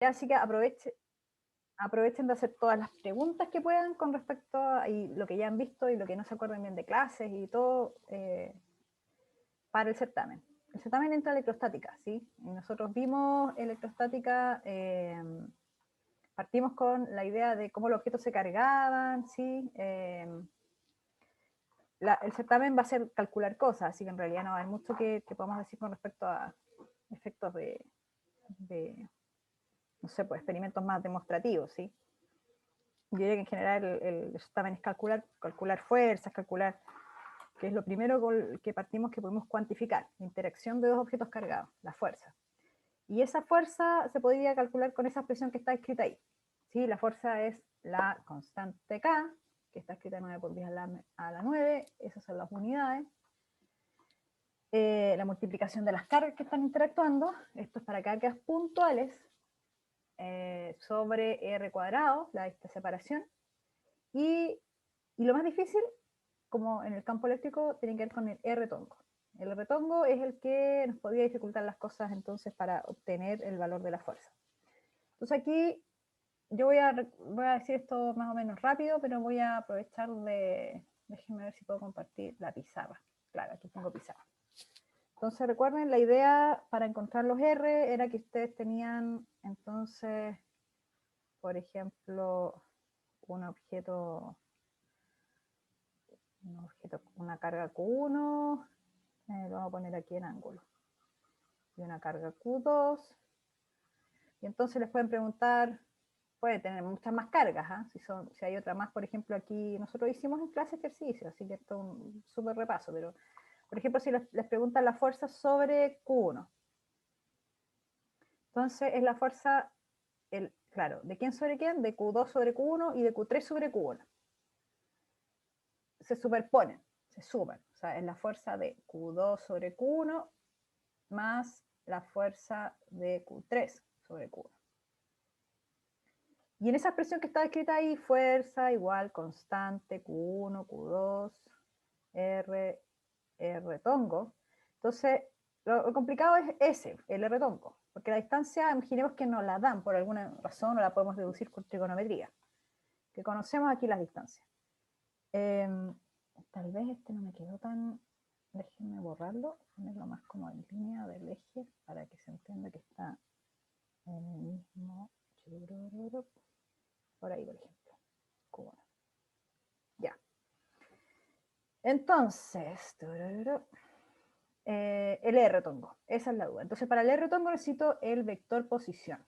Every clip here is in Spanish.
Así que aprovechen de hacer todas las preguntas que puedan con respecto a lo que ya han visto y lo que no se acuerdan bien de clases y todo para el certamen. El certamen entra electrostática, ¿sí? Y nosotros vimos electrostática, partimos con la idea de cómo los objetos se cargaban, ¿sí? El certamen va a ser calcular cosas, así que en realidad no hay mucho que podamos decir con respecto a efectos de no sé, pues experimentos más demostrativos, ¿sí? Yo diría que en general el certamen es calcular fuerzas, calcular, que es lo primero con que partimos que podemos cuantificar, la interacción de dos objetos cargados, la fuerza. Y esa fuerza se podría calcular con esa expresión que está escrita ahí. ¿Sí? La fuerza es la constante K, que está escrita 9 por 10 a la 9, esas son las unidades. La multiplicación de las cargas que están interactuando, esto es para cargas puntuales, sobre R cuadrado, esta separación. Y lo más difícil, como en el campo eléctrico, tiene que ver con el R tongo. El R tongo es el que nos podría dificultar las cosas entonces para obtener el valor de la fuerza. Entonces aquí yo voy a decir esto más o menos rápido, pero voy a aprovechar déjenme ver si puedo compartir la pizarra. Claro, aquí tengo pizarra. Entonces recuerden, la idea para encontrar los R era que ustedes tenían entonces, por ejemplo, un objeto, una carga Q1, lo vamos a poner aquí en ángulo, y una carga Q2, y entonces les pueden preguntar, puede tener muchas más cargas, ¿eh? Si hay otra más, por ejemplo, aquí nosotros hicimos en clase ejercicio, así que esto es un súper repaso, pero por ejemplo, si les preguntan la fuerza sobre Q1, entonces es la fuerza, claro, ¿de quién sobre quién? De Q2 sobre Q1 y de Q3 sobre Q1. Se superponen, se suman, o sea, es la fuerza de Q2 sobre Q1 más la fuerza de Q3 sobre Q1. Y en esa expresión que está escrita ahí, fuerza igual constante Q1, Q2, R, R tongo. Entonces, lo complicado es ese, el R tongo, porque la distancia, imaginemos que nos la dan por alguna razón, o la podemos deducir con trigonometría, que conocemos aquí las distancias. Tal vez este no me quedó tan... Déjenme borrarlo, ponerlo más como en línea del eje, para que se entienda que está en el mismo... Por ahí, por ejemplo. Q1. Ya. Entonces, el R tongo, esa es la duda. Entonces, para el R tongo necesito el vector posición.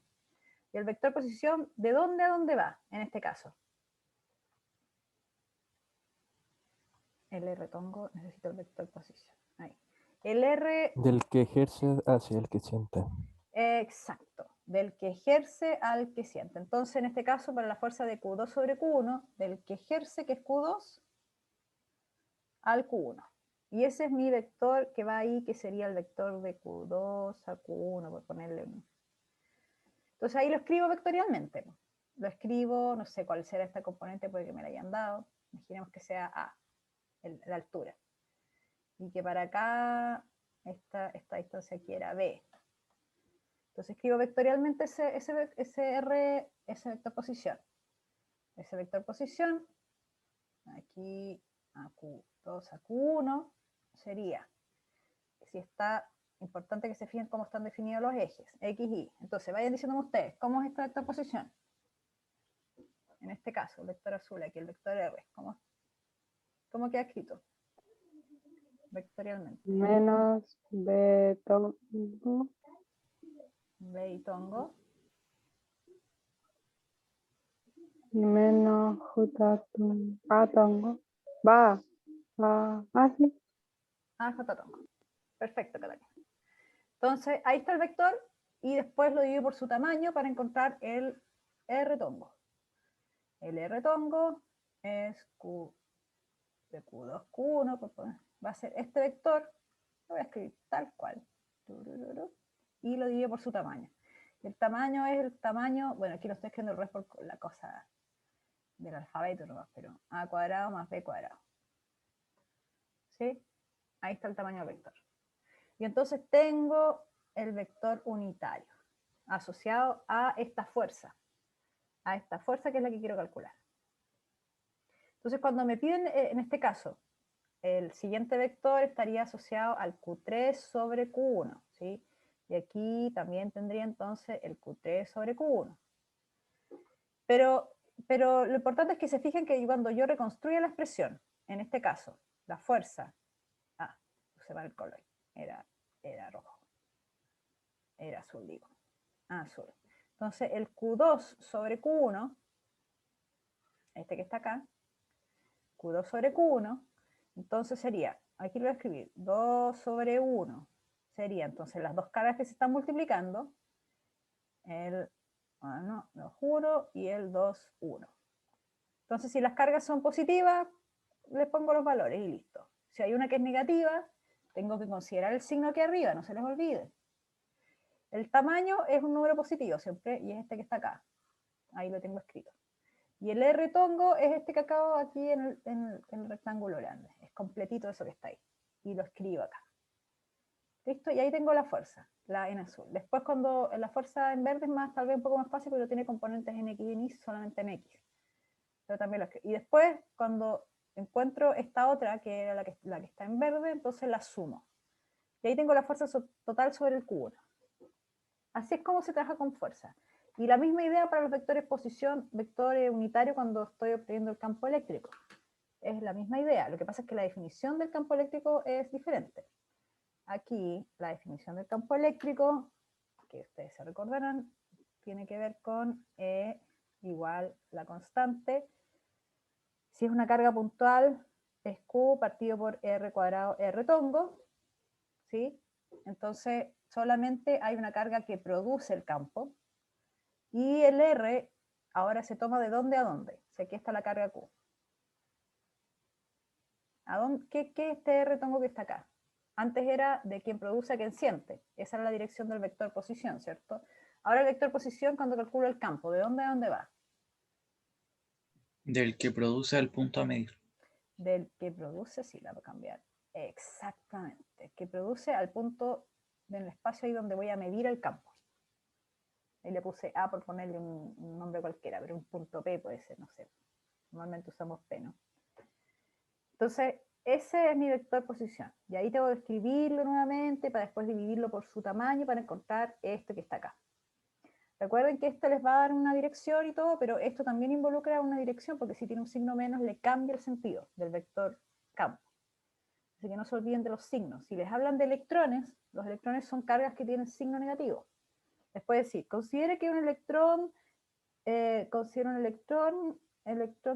Y el vector posición, ¿de dónde a dónde va en este caso? El R tongo, necesito el vector posición. Ahí. El R... Del que ejerce hacia el que siente. Exacto, del que ejerce al que siente. Entonces, en este caso, para la fuerza de Q2 sobre Q1, del que ejerce, que es Q2, al Q1. Y ese es mi vector que va ahí, que sería el vector de Q2 a Q1, por ponerle un... Entonces ahí lo escribo vectorialmente. Lo escribo, no sé cuál será esta componente, puede que me la hayan dado. Imaginemos que sea A, la altura. Y que para acá, esta distancia aquí era B. Entonces escribo vectorialmente ese R, ese vector posición. Ese vector posición, aquí a Q2 a Q1, sería, si está, importante que se fijen cómo están definidos los ejes, X, Y. Entonces vayan diciéndome ustedes, ¿cómo es esta vector posición? En este caso, el vector azul, aquí el vector R, ¿cómo queda escrito? Vectorialmente. Menos B tongo. B y tongo. Y menos J tongo. A tongo. Va. Sí. A, J tongo. Perfecto, Catalina. Entonces, ahí está el vector y después lo divido por su tamaño para encontrar el R tongo. El R tongo es Q de Q2, Q1, va a ser este vector, lo voy a escribir tal cual, y lo divido por su tamaño. El tamaño es el tamaño, bueno, aquí lo estoy escribiendo el resto por la cosa del alfabeto nomás, pero A cuadrado más B cuadrado. ¿Sí? Ahí está el tamaño del vector. Y entonces tengo el vector unitario. asociado a esta fuerza que es la que quiero calcular. Entonces, cuando me piden, en este caso, el siguiente vector estaría asociado al Q3 sobre Q1, ¿sí? Y aquí también tendría entonces el Q3 sobre Q1. Pero lo importante es que se fijen que cuando yo reconstruya la expresión, en este caso, la fuerza, puse mal el color, era rojo, era azul, digo, azul. Entonces el Q2 sobre Q1, este que está acá, Q2 sobre Q1, entonces sería, aquí lo voy a escribir, 2 sobre 1, sería entonces las dos cargas que se están multiplicando, el 1, lo juro, y el 2, 1. Entonces si las cargas son positivas, les pongo los valores y listo. Si hay una que es negativa, tengo que considerar el signo aquí arriba, no se les olvide. El tamaño es un número positivo siempre, y es este que está acá. Ahí lo tengo escrito. Y el R tongo es este que acabo aquí en el rectángulo grande. Es completito eso que está ahí. Y lo escribo acá. ¿Listo? Y ahí tengo la fuerza, la en azul. Después cuando la fuerza en verde es más, tal vez un poco más fácil, pero tiene componentes en X y en Y, solamente en X. Pero también lo escribo. Y después, cuando encuentro esta otra, que era la que está en verde, entonces la sumo. Y ahí tengo la fuerza total sobre el Q1. Así es como se trabaja con fuerza. Y la misma idea para los vectores posición, vectores unitarios cuando estoy obteniendo el campo eléctrico. Es la misma idea. Lo que pasa es que la definición del campo eléctrico es diferente. Aquí la definición del campo eléctrico, que ustedes se recordarán, tiene que ver con E igual la constante. Si es una carga puntual, es Q partido por R cuadrado R tongo, ¿sí? Entonces, solamente hay una carga que produce el campo, y el R ahora se toma de dónde a dónde. O sea, aquí está la carga Q. ¿Qué es este R tongo que está acá? Antes era de quien produce a quien siente. Esa era la dirección del vector posición, ¿cierto? Ahora el vector posición, cuando calculo el campo, ¿de dónde a dónde va? Del que produce al punto a medir. Del que produce, sí, la voy a cambiar. Exactamente. Que produce al punto del espacio ahí donde voy a medir el campo. Ahí le puse A por ponerle un nombre cualquiera, pero un punto P puede ser, no sé. Normalmente usamos P, ¿no? Entonces, ese es mi vector posición. Y ahí tengo que escribirlo nuevamente para después dividirlo por su tamaño para encontrar esto que está acá. Recuerden que esto les va a dar una dirección y todo, pero esto también involucra una dirección, porque si tiene un signo menos, le cambia el sentido del vector campo. Así que no se olviden de los signos. Si les hablan de electrones, los electrones son cargas que tienen signo negativo. Les puede decir, considere que un electrón, electrón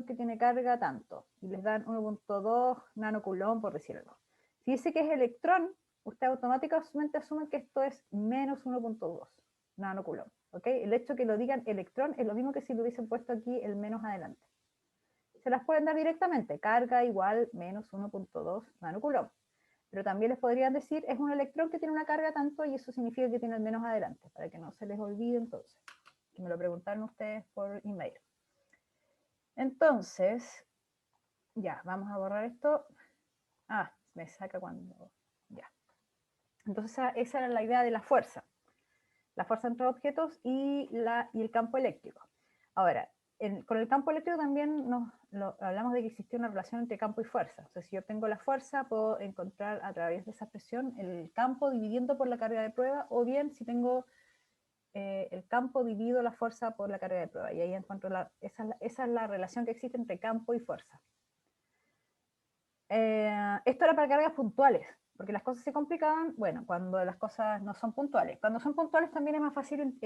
que tiene carga tanto, y les dan 1.2 nanocoulomb, por decir algo. Si dice que es electrón, usted automáticamente asume que esto es menos 1.2 nanocoulomb. ¿Okay? El hecho que lo digan electrón es lo mismo que si lo hubiesen puesto aquí el menos adelante. Se las pueden dar directamente, carga igual menos 1.2 nanocoulomb. Pero también les podrían decir, es un electrón que tiene una carga tanto, y eso significa que tiene el menos adelante, para que no se les olvide entonces. Que me lo preguntaron ustedes por email. Entonces, ya, vamos a borrar esto. Me saca cuando... Ya. Entonces esa era la idea de la fuerza. La fuerza entre objetos y el campo eléctrico. Ahora, con el campo eléctrico también hablamos de que existía una relación entre campo y fuerza. O sea, si yo tengo la fuerza, puedo encontrar a través de esa expresión el campo dividiendo por la carga de prueba, o bien si tengo el campo divido la fuerza por la carga de prueba. Y ahí encuentro esa es la relación que existe entre campo y fuerza. Esto era para cargas puntuales, porque las cosas se complicaban, bueno, cuando las cosas no son puntuales. Cuando son puntuales también es más fácil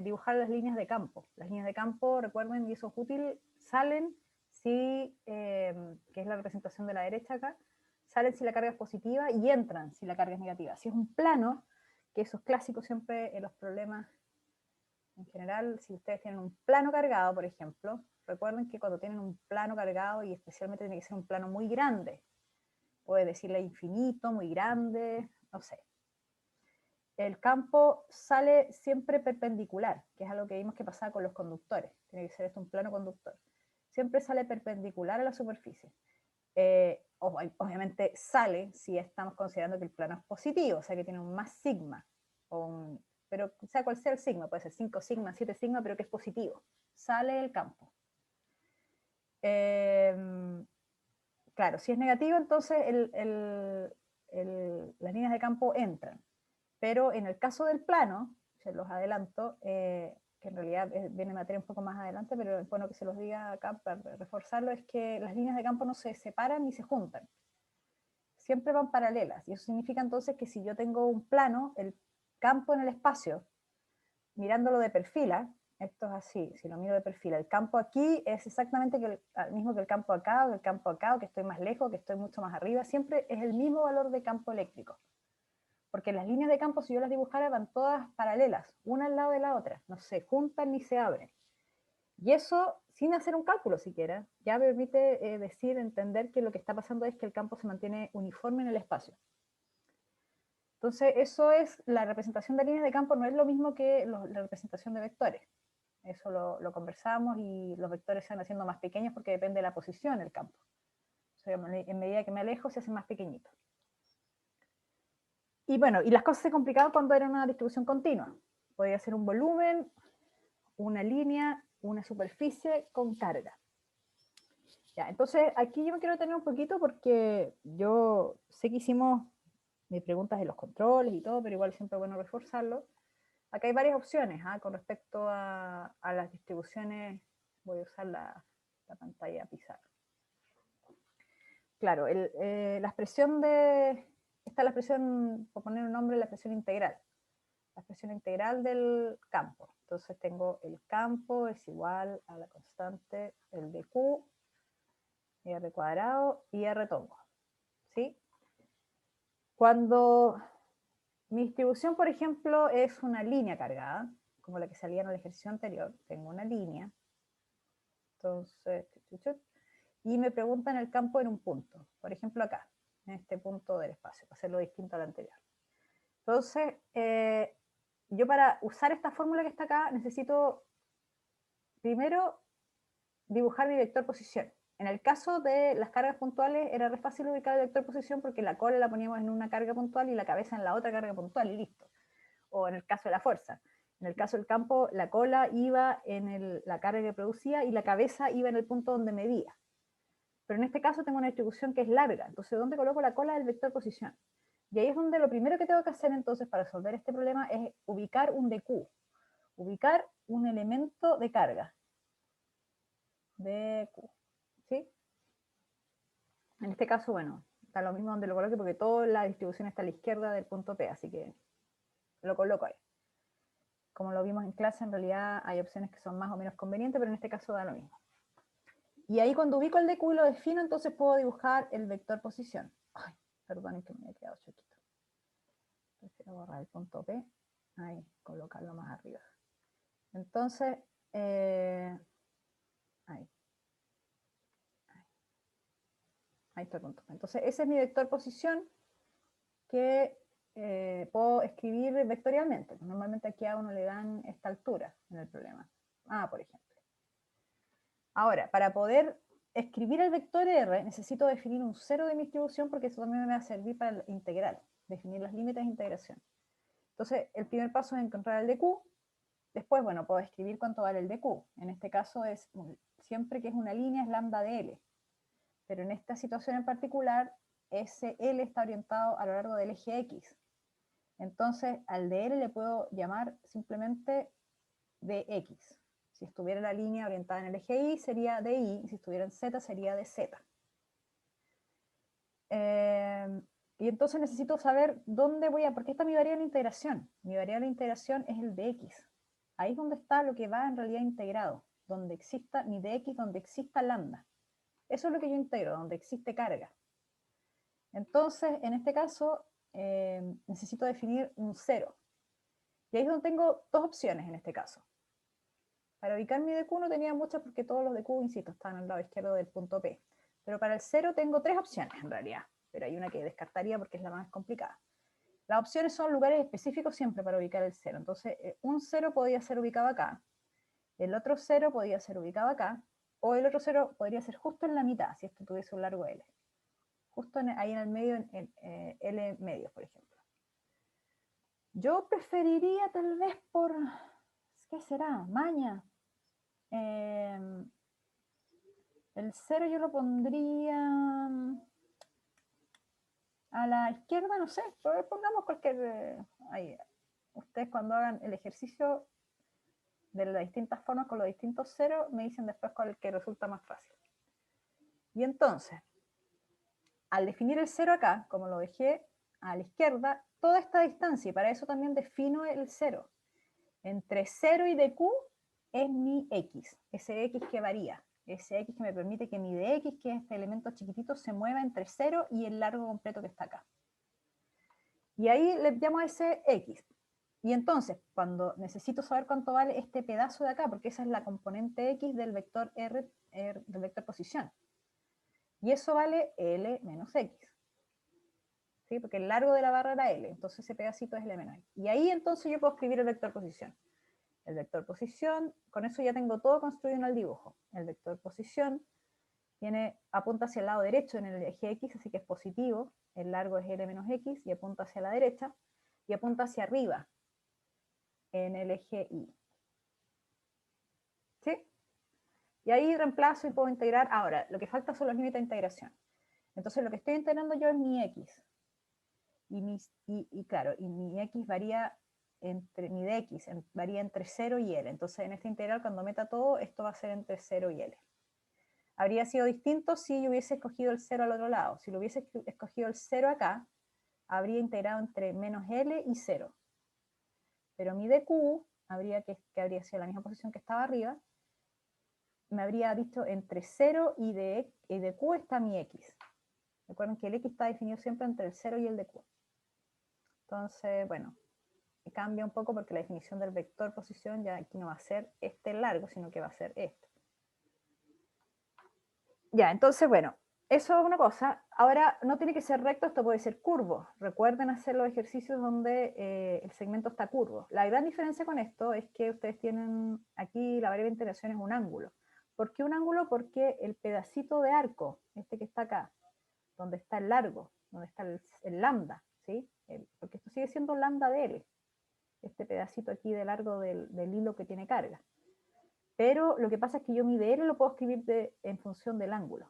dibujar las líneas de campo. Las líneas de campo, recuerden, y eso es útil, salen si, que es la representación de la derecha acá, salen si la carga es positiva y entran si la carga es negativa. Si es un plano, que eso es clásico siempre en los problemas en general, si ustedes tienen un plano cargado, por ejemplo, recuerden que cuando tienen un plano cargado, y especialmente tiene que ser un plano muy grande, puede decirle infinito, muy grande, no sé. El campo sale siempre perpendicular, que es algo que vimos que pasaba con los conductores. Tiene que ser esto un plano conductor. Siempre sale perpendicular a la superficie. Obviamente sale si estamos considerando que el plano es positivo, o sea que tiene un más sigma. pero sea cual sea el signo, puede ser 5 sigma, 7 sigma, pero que es positivo, sale del campo. Claro, si es negativo, entonces las líneas de campo entran. Pero en el caso del plano, se los adelanto, que en realidad viene materia un poco más adelante, pero es bueno que se los diga acá para reforzarlo, es que las líneas de campo no se separan ni se juntan. Siempre van paralelas. Y eso significa entonces que si yo tengo un plano, el campo en el espacio, mirándolo de perfil, esto es así, si lo miro de perfil, el campo aquí es exactamente el mismo que el campo acá, o que el campo acá, o que estoy más lejos, que estoy mucho más arriba, siempre es el mismo valor de campo eléctrico. Porque las líneas de campo, si yo las dibujara, van todas paralelas, una al lado de la otra, no se juntan ni se abren. Y eso, sin hacer un cálculo siquiera, ya me permite entender que lo que está pasando es que el campo se mantiene uniforme en el espacio. Entonces, eso es, la representación de líneas de campo no es lo mismo que la representación de vectores. Eso lo conversamos y los vectores se van haciendo más pequeños porque depende de la posición del campo. O sea, en medida que me alejo se hacen más pequeñitos. Y bueno, y las cosas se complicaban cuando era una distribución continua. Podía ser un volumen, una línea, una superficie con carga. Ya, entonces aquí yo me quiero detener un poquito porque yo sé que hicimos mis preguntas de los controles y todo, pero igual siempre es bueno reforzarlo. Acá hay varias opciones con respecto a las distribuciones. Voy a usar la pantalla pizarra. Claro, la expresión esta es la expresión, por poner un nombre, la expresión integral. La expresión integral del campo. Entonces tengo el campo es igual a la constante, el de Q, R cuadrado y R tongo. ¿Sí? Cuando mi distribución, por ejemplo, es una línea cargada, como la que salía en el ejercicio anterior, tengo una línea, entonces, y me preguntan el campo en un punto, por ejemplo acá, en este punto del espacio, para hacerlo distinto al anterior. Entonces, yo para usar esta fórmula que está acá, necesito primero dibujar mi vector posición. En el caso de las cargas puntuales era re fácil ubicar el vector posición porque la cola la poníamos en una carga puntual y la cabeza en la otra carga puntual y listo. O en el caso de la fuerza. En el caso del campo, la cola iba en la carga que producía y la cabeza iba en el punto donde medía. Pero en este caso tengo una distribución que es larga. Entonces, ¿dónde coloco la cola del vector posición? Y ahí es donde lo primero que tengo que hacer entonces para resolver este problema es ubicar un DQ. Ubicar un elemento de carga. DQ. ¿Sí? En este caso, bueno, está lo mismo donde lo coloque porque toda la distribución está a la izquierda del punto P, así que lo coloco ahí. Como lo vimos en clase, en realidad hay opciones que son más o menos convenientes, pero en este caso da lo mismo. Y ahí cuando ubico el DQ y lo defino, entonces puedo dibujar el vector posición. Ay, perdonen que me haya quedado chiquito. Prefiero borrar el punto P. Ahí, colocarlo más arriba. Entonces, ahí. Ahí está el punto P. Entonces, ese es mi vector posición que puedo escribir vectorialmente. Normalmente aquí a uno le dan esta altura en el problema. Por ejemplo. Ahora, para poder escribir el vector R, necesito definir un cero de mi distribución porque eso también me va a servir para la integral, definir los límites de integración. Entonces, el primer paso es encontrar el DQ. Después, bueno, puedo escribir cuánto vale el DQ. En este caso, siempre que es una línea, es lambda de L. Pero en esta situación en particular, ese L está orientado a lo largo del eje X. Entonces, al de L le puedo llamar simplemente dx. Si estuviera la línea orientada en el eje Y, sería de Y, y si estuviera en Z, sería de Z. Y entonces necesito saber dónde voy porque esta es mi variable de integración. Mi variable de integración es el dx. Ahí es donde está lo que va en realidad integrado, donde exista mi dx, donde exista lambda. Eso es lo que yo integro, donde existe carga. Entonces, en este caso, necesito definir un cero. Y ahí es donde tengo dos opciones en este caso. Para ubicar mi DQ no tenía muchas porque todos los DQ, insisto, están al lado izquierdo del punto P. Pero para el cero tengo tres opciones en realidad, pero hay una que descartaría porque es la más complicada. Las opciones son lugares específicos siempre para ubicar el cero. Entonces, un cero podía ser ubicado acá, el otro cero podía ser ubicado acá, o el otro cero podría ser justo en la mitad, si esto tuviese un largo L. Justo ahí en el medio, en L medios, por ejemplo. Yo preferiría tal vez por, ¿qué será? Maña. El 0 yo lo pondría a la izquierda, no sé, pongamos cualquier... ahí. Ustedes cuando hagan el ejercicio de las distintas formas con los distintos ceros, me dicen después cuál es el que resulta más fácil. Y entonces, al definir el 0 acá, como lo dejé a la izquierda, toda esta distancia, y para eso también defino el 0. Entre 0 y dq es mi x, ese x que varía, ese x que me permite que mi dx, que es este elemento chiquitito, se mueva entre 0 y el largo completo que está acá. Y ahí le llamo a ese x. Y entonces, cuando necesito saber cuánto vale este pedazo de acá, porque esa es la componente x del vector r, del vector posición. Y eso vale L menos X. ¿Sí? Porque el largo de la barra era L, entonces ese pedacito es L menos X. Y ahí entonces yo puedo escribir el vector posición. El vector posición, con eso ya tengo todo construido en el dibujo. El vector posición apunta hacia el lado derecho en el eje X, así que es positivo. El largo es L menos X y apunta hacia la derecha. Y apunta hacia arriba en el eje Y. ¿Sí? Y ahí reemplazo y puedo integrar. Ahora, lo que falta son los límites de integración. Entonces lo que estoy integrando yo es mi X. Y claro, y mi X varía entre, mi dx varía entre 0 y L. Entonces en esta integral cuando meta todo, esto va a ser entre 0 y L. Habría sido distinto si yo hubiese escogido el 0 al otro lado. Si lo hubiese escogido el 0 acá, habría integrado entre menos L y 0. Pero mi dq que habría sido la misma posición que estaba arriba, me habría dicho entre 0 y dq está mi x. Recuerden que el x está definido siempre entre el 0 y el dq. Entonces, bueno, cambia un poco porque la definición del vector posición ya aquí no va a ser este largo, sino que va a ser este. Ya, entonces, bueno, eso es una cosa. Ahora, no tiene que ser recto, esto puede ser curvo. Recuerden hacer los ejercicios donde el segmento está curvo. La gran diferencia con esto es que ustedes tienen, aquí la variable de integración es un ángulo. ¿Por qué un ángulo? Porque el pedacito de arco, este que está acá, donde está el largo, donde está el lambda, ¿sí? Porque esto sigue siendo lambda de L, este pedacito aquí de largo del hilo que tiene carga. Pero lo que pasa es que yo mi dl lo puedo escribir en función del ángulo.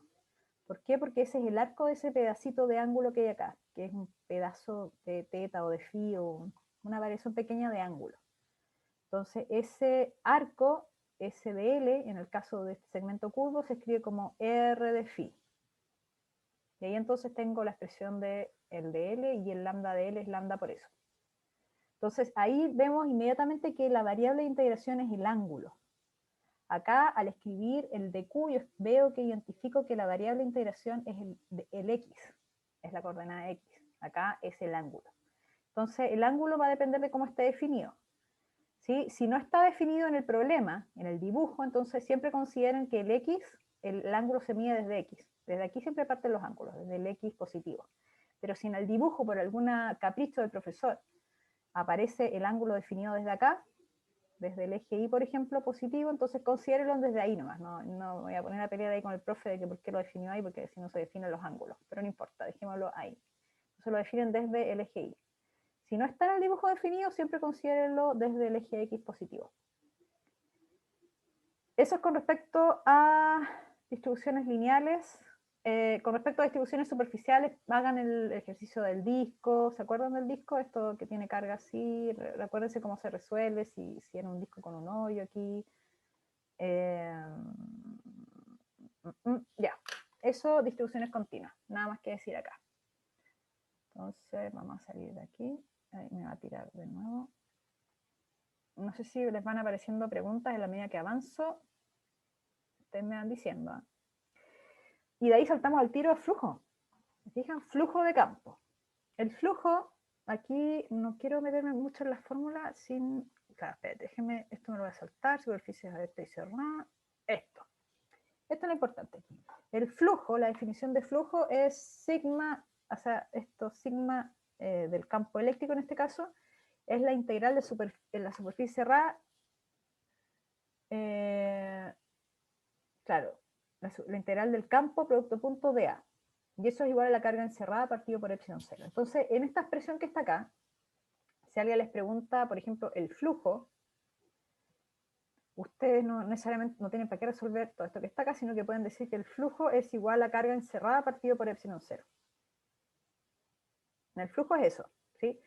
¿Por qué? Porque ese es el arco de ese pedacito de ángulo que hay acá, que es un pedazo de teta o de phi o una variación pequeña de ángulo. Entonces ese arco, ese de L, en el caso de este segmento curvo, se escribe como R de phi. Y ahí entonces tengo la expresión de el de L y el lambda de L es lambda por eso. Entonces ahí vemos inmediatamente que la variable de integración es el ángulo. Acá al escribir el dq yo veo que identifico que la variable de integración es el x, es la coordenada x. Acá es el ángulo. Entonces el ángulo va a depender de cómo esté definido. ¿Sí? Si no está definido en el problema, en el dibujo, entonces siempre consideren que el x, el ángulo se mide desde x. Desde aquí siempre parten los ángulos, desde el x positivo. Pero si en el dibujo, por algún capricho del profesor, aparece el ángulo definido desde acá, desde el eje Y, por ejemplo, positivo, entonces considérenlo desde ahí nomás. No me voy a poner a pelear ahí con el profe de que por qué lo definió ahí, porque si no se definen los ángulos. Pero no importa, dejémoslo ahí. Entonces lo definen desde el eje Y. Si no está en el dibujo definido, siempre considérenlo desde el eje X positivo. Eso es con respecto a distribuciones lineales. Con respecto a distribuciones superficiales, hagan el ejercicio del disco. ¿Se acuerdan del disco? Esto que tiene carga así. Recuérdense cómo se resuelve, si era un disco con un hoyo aquí. Ya, eso, distribuciones continuas. Nada más que decir acá. Entonces, vamos a salir de aquí. Ahí me va a tirar de nuevo. No sé si les van apareciendo preguntas en la medida que avanzo. Ustedes me van diciendo. Y de ahí saltamos al tiro de flujo. ¿Se fijan? Flujo de campo. El flujo, aquí no quiero meterme mucho en la fórmula sin... Claro, espérate, déjenme, esto me lo voy a saltar, superficies abierta y cerrada. Esto es lo importante aquí. El flujo, la definición de flujo es sigma, o sea, esto sigma del campo eléctrico en este caso, es la integral de la superficie cerrada, claro, la integral del campo producto punto de A. Y eso es igual a la carga encerrada partido por epsilon 0. Entonces, en esta expresión que está acá, si alguien les pregunta, por ejemplo, el flujo, ustedes no necesariamente no tienen para qué resolver todo esto que está acá, sino que pueden decir que el flujo es igual a carga encerrada partido por epsilon 0. El flujo es eso, ¿sí?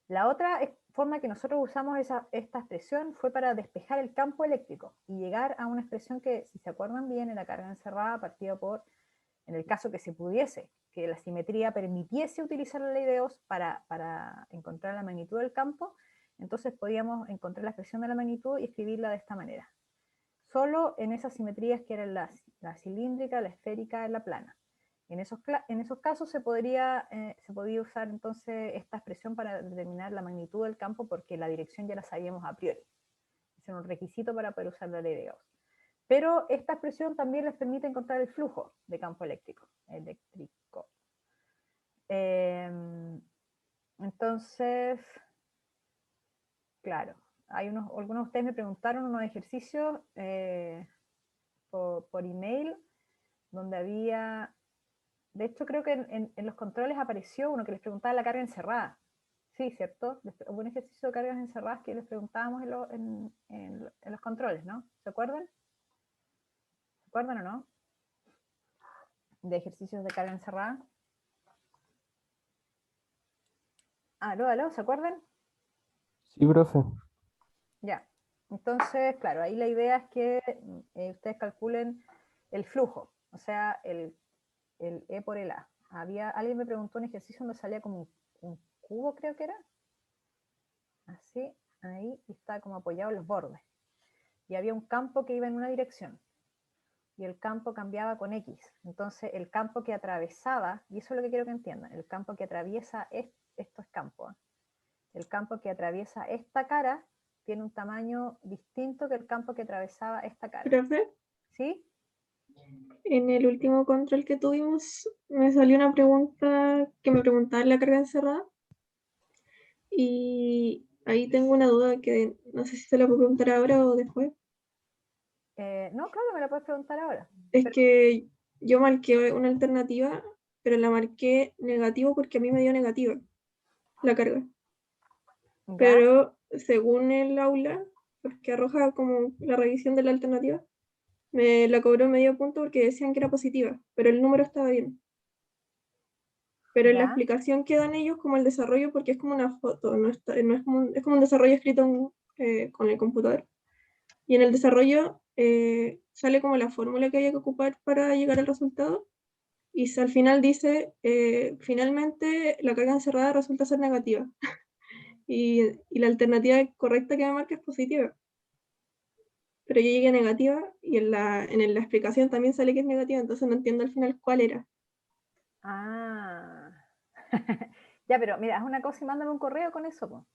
La otra forma que nosotros usamos esta expresión fue para despejar el campo eléctrico y llegar a una expresión que, si se acuerdan bien, era carga encerrada partida por, en el caso que se pudiese, que la simetría permitiese utilizar la ley de Ohm para encontrar la magnitud del campo, entonces podíamos encontrar la expresión de la magnitud y escribirla de esta manera. Solo en esas simetrías que eran la cilíndrica, la esférica y la plana. En esos casos se podía usar entonces esta expresión para determinar la magnitud del campo porque la dirección ya la sabíamos a priori. Ese era un requisito para poder usar la ley de Gauss. Pero esta expresión también les permite encontrar el flujo de campo eléctrico. Entonces, claro, algunos de ustedes me preguntaron unos ejercicios por email donde había... De hecho, creo que en los controles apareció uno que les preguntaba la carga encerrada. Sí, ¿cierto? Hubo un ejercicio de cargas encerradas que les preguntábamos en los controles, ¿no? ¿Se acuerdan? ¿Se acuerdan o no? De ejercicios de carga encerrada. ¿Aló? ¿Se acuerdan? Sí, profe. Ya. Entonces, claro, ahí la idea es que ustedes calculen el flujo, o sea, el E por el A. Alguien me preguntó un ejercicio donde salía como un cubo, creo que era. Así, ahí, y está como apoyado en los bordes. Y había un campo que iba en una dirección. Y el campo cambiaba con X. Entonces, el campo que atravesaba, y eso es lo que quiero que entiendan, el campo que atraviesa, esto es campo, ¿eh? El campo que atraviesa esta cara tiene un tamaño distinto que el campo que atravesaba esta cara. Profe, ¿Sí? en el último control que tuvimos me salió una pregunta que me preguntaba en la carga encerrada y ahí tengo una duda que no sé si se la puedo preguntar ahora o después. No, claro, me la puedes preguntar ahora. Es que yo marqué una alternativa, pero la marqué negativo porque a mí me dio negativa la carga. ¿Ya? Pero según el aula, porque arroja como la revisión de la alternativa, me la cobró medio punto porque decían que era positiva, pero el número estaba bien. Pero en la ¿Ya? explicación que dan ellos, como el desarrollo, porque es como una foto, no es es como un desarrollo escrito con el computador. Y en el desarrollo sale como la fórmula que había que ocupar para llegar al resultado. Y al final dice, finalmente la carga encerrada resulta ser negativa. Y la alternativa correcta que me marca es positiva. Pero yo llegué a negativa y en la explicación también sale que es negativa, entonces no entiendo al final cuál era. Ah. Ya, pero mira, haz una cosa y mándame un correo con eso, po.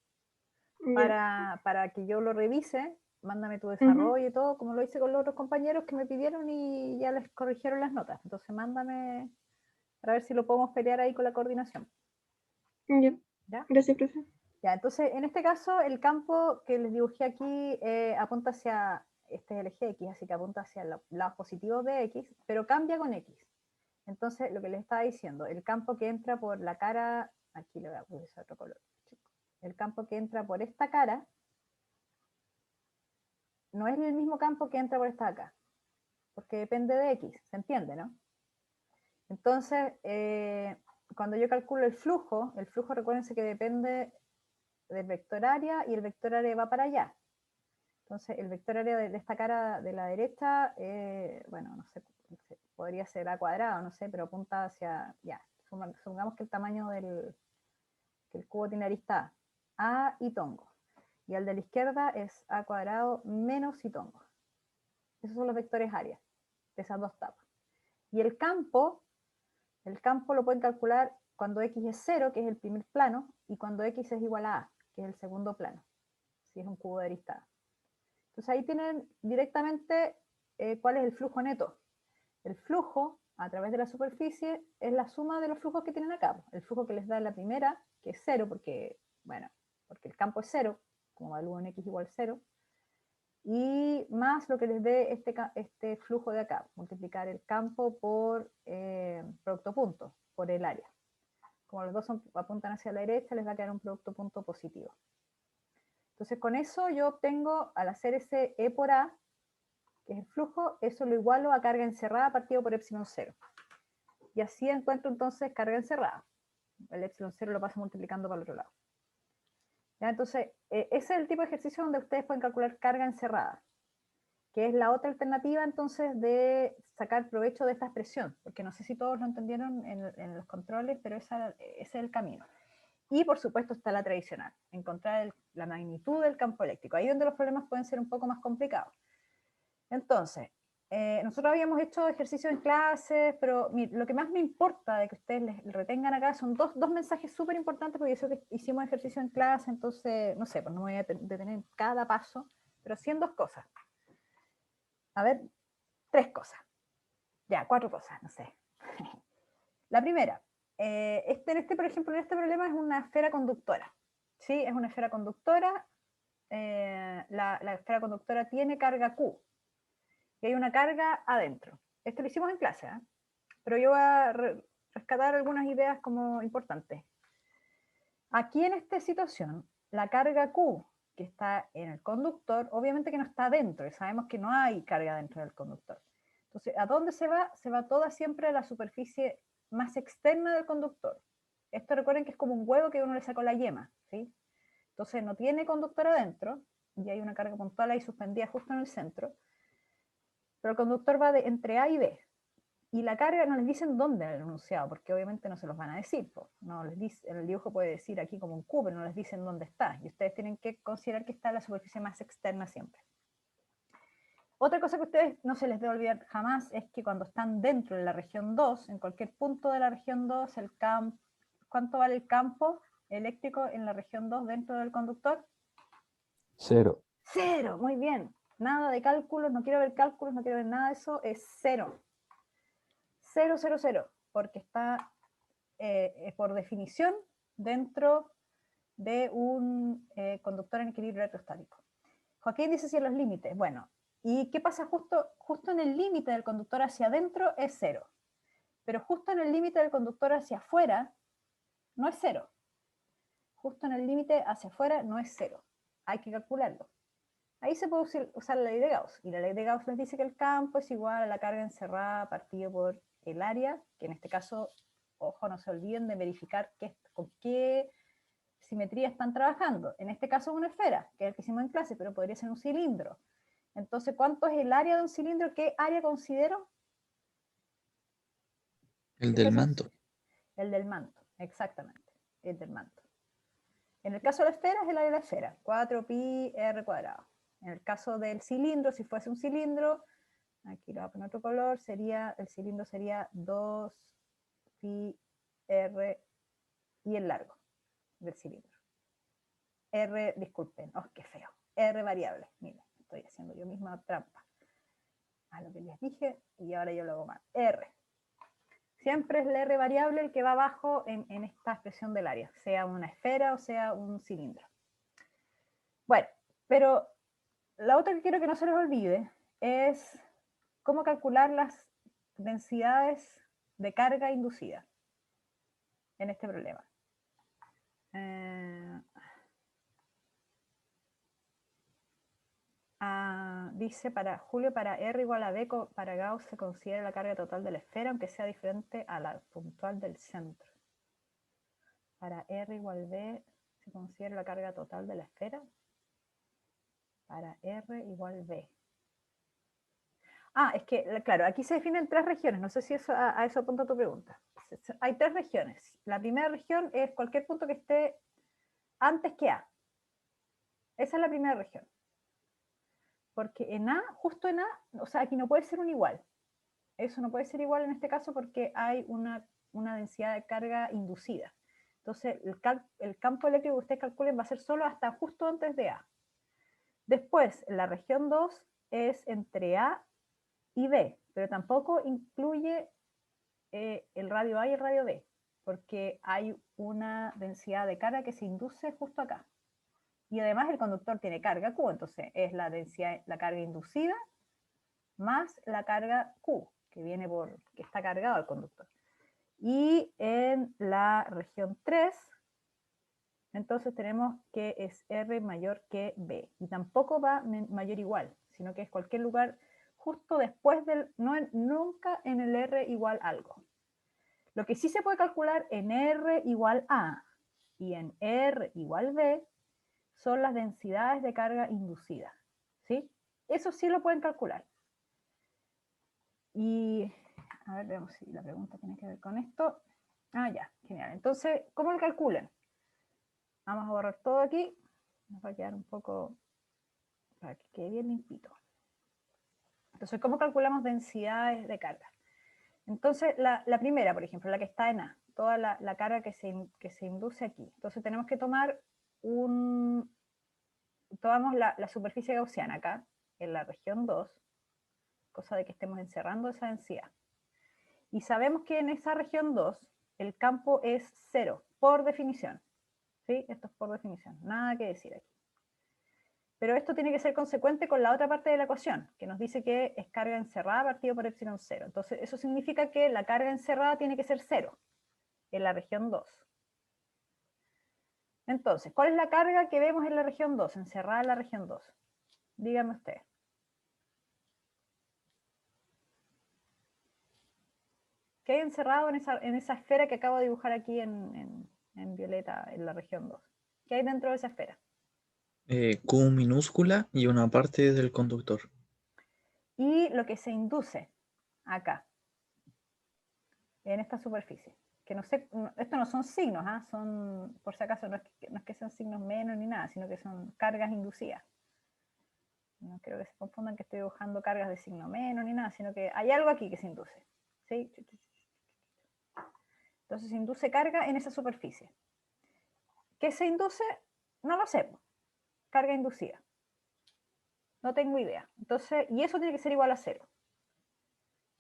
Ya. Para que yo lo revise, mándame tu Ujú. desarrollo y todo, como lo hice con los otros compañeros que me pidieron y ya les corrigieron las notas. Entonces mándame para ver si lo podemos pelear ahí con la coordinación. Ya. ¿Ya? Gracias, profe. Ya, entonces en este caso el campo que les dibujé aquí apunta hacia, este es el eje X, así que apunta hacia los lados positivos de X, pero cambia con X. Entonces lo que les estaba diciendo, el campo que entra por la cara, aquí le voy a poner otro color, el campo que entra por esta cara no es el mismo campo que entra por esta acá, porque depende de X, ¿se entiende, no? Entonces, cuando yo calculo el flujo recuérdense que depende del vector área y el vector área va para allá. Entonces, el vector área de esta cara de la derecha, bueno, no sé, podría ser A cuadrado, no sé, pero apunta hacia, ya, supongamos que el tamaño que el cubo tiene arista A y tongo. Y el de la izquierda es A cuadrado menos y tongo. Esos son los vectores área de esas dos tapas. Y el campo lo pueden calcular cuando X es 0, que es el primer plano, y cuando X es igual a que es el segundo plano, si es un cubo de arista A. Entonces ahí tienen directamente cuál es el flujo neto. El flujo a través de la superficie es la suma de los flujos que tienen acá. El flujo que les da la primera, que es 0, porque el campo es 0, como valúo en X igual 0, y más lo que les dé este flujo de acá, multiplicar el campo por producto punto, por el área. como los dos apuntan hacia la derecha, les va a quedar un producto punto positivo. Entonces con eso yo obtengo, al hacer ese E por A, que es el flujo, eso lo igualo a carga encerrada partido por epsilon 0. Y así encuentro entonces carga encerrada. El epsilon 0 lo paso multiplicando para el otro lado. ¿Ya? Entonces, ese es el tipo de ejercicio donde ustedes pueden calcular carga encerrada, que es la otra alternativa entonces de sacar provecho de esta expresión, porque no sé si todos lo entendieron en los controles, pero ese es el camino. Y por supuesto está la tradicional, encontrar la magnitud del campo eléctrico, ahí donde los problemas pueden ser un poco más complicados. Entonces, nosotros habíamos hecho ejercicios en clases, pero lo que más me importa de que ustedes les retengan acá son dos mensajes súper importantes, porque eso que hicimos ejercicio en clase, entonces, no sé, pues no me voy a detener en cada paso, pero sí en dos cosas. A ver, 3 cosas. Ya, 4 cosas, no sé. La primera, por ejemplo, en este problema es una esfera conductora. ¿Sí? Es una esfera conductora. La esfera conductora tiene carga Q. Y hay una carga adentro. Esto lo hicimos en clase, ¿eh? Pero yo voy a rescatar algunas ideas como importantes. Aquí en esta situación, la carga Q que está en el conductor, obviamente que no está dentro, y sabemos que no hay carga dentro del conductor. Entonces, ¿a dónde se va? Se va toda siempre a la superficie más externa del conductor. Esto recuerden que es como un huevo que uno le sacó la yema, ¿sí? Entonces no tiene conductor adentro, y hay una carga puntual ahí suspendida justo en el centro, pero el conductor va entre A y B. Y la carga no les dicen dónde en el enunciado, porque obviamente no se los van a decir. No les dice, en el dibujo puede decir aquí como un Q, pero no les dicen dónde está. Y ustedes tienen que considerar que está en la superficie más externa siempre. Otra cosa que a ustedes no se les debe olvidar jamás es que cuando están dentro de la región 2, en cualquier punto de la región 2, ¿cuánto vale el campo eléctrico en la región 2 dentro del conductor? 0. 0, muy bien. Nada de cálculos, no quiero ver cálculos, no quiero ver nada de eso, es 0. 0, 0, 0, porque está por definición dentro de un conductor en equilibrio electrostático. Joaquín dice si en los límites. Bueno, ¿y qué pasa justo en el límite del conductor hacia adentro? Es 0. Pero justo en el límite del conductor hacia afuera no es 0. Justo en el límite hacia afuera no es 0. Hay que calcularlo. Ahí se puede usar la ley de Gauss. Y la ley de Gauss nos dice que el campo es igual a la carga encerrada partido por el área, que en este caso, ojo, no se olviden de verificar con qué simetría están trabajando. En este caso es una esfera, que es el que hicimos en clase, pero podría ser un cilindro. Entonces, ¿cuánto es el área de un cilindro? ¿Qué área considero? El del manto. El del manto, exactamente, el del manto. En el caso de la esfera es el área de la esfera, 4pi r cuadrado. En el caso del cilindro, si fuese un cilindro, aquí lo voy a poner otro color, el cilindro sería 2pi r y el largo del cilindro. R, disculpen, oh, qué feo. R variable, miren, estoy haciendo yo misma trampa a lo que les dije y ahora yo lo hago mal. R. Siempre es el R variable el que va abajo en esta expresión del área, sea una esfera o sea un cilindro. Bueno, pero la otra que quiero que no se les olvide es cómo calcular las densidades de carga inducida en este problema. Dice para Julio, para R igual a B, para Gauss se considera la carga total de la esfera, aunque sea diferente a la puntual del centro. Para R igual B se considera la carga total de la esfera. Para R igual B. Es que, claro, aquí se definen 3 regiones. No sé si a eso apunta tu pregunta. Hay 3 regiones. La primera región es cualquier punto que esté antes que A. Esa es la primera región. Porque en A, justo en A, o sea, aquí no puede ser un igual. Eso no puede ser igual en este caso porque hay una densidad de carga inducida. Entonces, el campo eléctrico que ustedes calculen va a ser solo hasta justo antes de A. Después, la región 2 es entre A y B, pero tampoco incluye el radio A y el radio B, porque hay una densidad de carga que se induce justo acá. Y además el conductor tiene carga Q, entonces es la densidad, la carga inducida más la carga Q, que está cargado el conductor. Y en la región 3, entonces tenemos que es R mayor que B. Y tampoco va mayor igual, sino que es cualquier lugar justo después del, nunca en el R igual algo. Lo que sí se puede calcular en R igual A y en R igual B son las densidades de carga inducida, ¿sí? Eso sí lo pueden calcular. Y, a ver, veamos si la pregunta tiene que ver con esto. Ah, ya, genial. Entonces, ¿cómo lo calculan? Vamos a borrar todo aquí. Nos va a quedar un poco, para que quede bien limpito. Entonces, ¿cómo calculamos densidades de carga? Entonces, la primera, por ejemplo, la que está en A, toda la carga que se induce aquí. Entonces, tenemos que tomar tomamos la superficie gaussiana acá, en la región 2, cosa de que estemos encerrando esa densidad. Y sabemos que en esa región 2, el campo es 0, por definición. ¿Sí? Esto es por definición, nada que decir aquí. Pero esto tiene que ser consecuente con la otra parte de la ecuación, que nos dice que es carga encerrada partido por epsilon 0. Entonces, eso significa que la carga encerrada tiene que ser 0 en la región 2. Entonces, ¿cuál es la carga que vemos en la región 2, encerrada en la región 2? Díganme ustedes. ¿Qué hay encerrado en esa esfera que acabo de dibujar aquí en violeta en la región 2? ¿Qué hay dentro de esa esfera? Q minúscula y una parte del conductor. Y lo que se induce acá, en esta superficie. Que no sé, esto no son signos, ¿ah? Son, por si acaso, no es que sean signos menos ni nada, sino que son cargas inducidas. No creo que se confundan que estoy dibujando cargas de signo menos ni nada, sino que hay algo aquí que se induce. ¿Sí? Entonces se induce carga en esa superficie. ¿Qué se induce? No lo sé. Carga inducida. No tengo idea. Entonces, y eso tiene que ser igual a 0.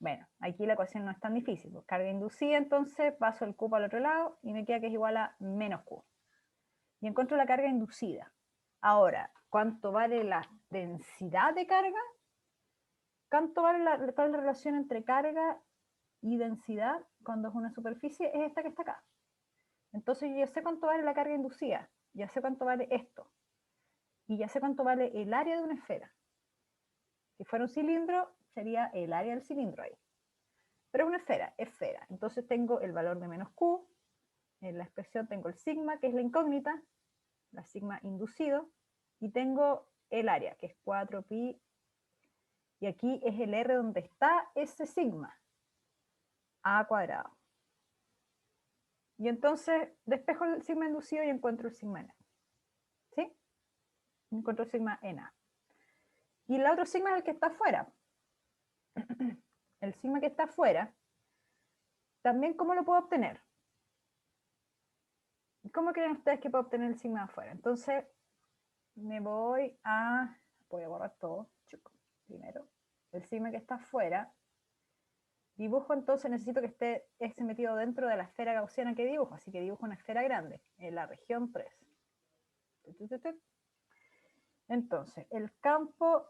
Bueno, aquí la ecuación no es tan difícil. Pues carga inducida, entonces paso el Q para el otro lado y me queda que es igual a menos Q. Y encuentro la carga inducida. Ahora, ¿cuánto vale la densidad de carga? ¿Cuánto vale cuál es la relación entre carga y densidad cuando es una superficie? Es esta que está acá. Entonces yo ya sé cuánto vale la carga inducida, ya sé cuánto vale esto, y ya sé cuánto vale el área de una esfera. Si fuera un cilindro, sería el área del cilindro ahí. Pero es una esfera. Entonces tengo el valor de menos Q, en la expresión tengo el sigma, que es la incógnita, la sigma inducido, y tengo el área, que es 4pi, y aquí es el R donde está ese sigma, A cuadrado. Y entonces despejo el sigma inducido y encuentro el sigma N. ¿Sí? Encuentro el sigma en A. Y el otro sigma es el que está afuera. El sigma que está afuera, también, ¿cómo lo puedo obtener? ¿Cómo creen ustedes que puedo obtener el sigma afuera? Entonces, voy a borrar todo, primero. El sigma que está afuera, dibujo entonces, necesito que esté metido dentro de la esfera gaussiana que dibujo, así que dibujo una esfera grande, en la región 3. Entonces, el campo,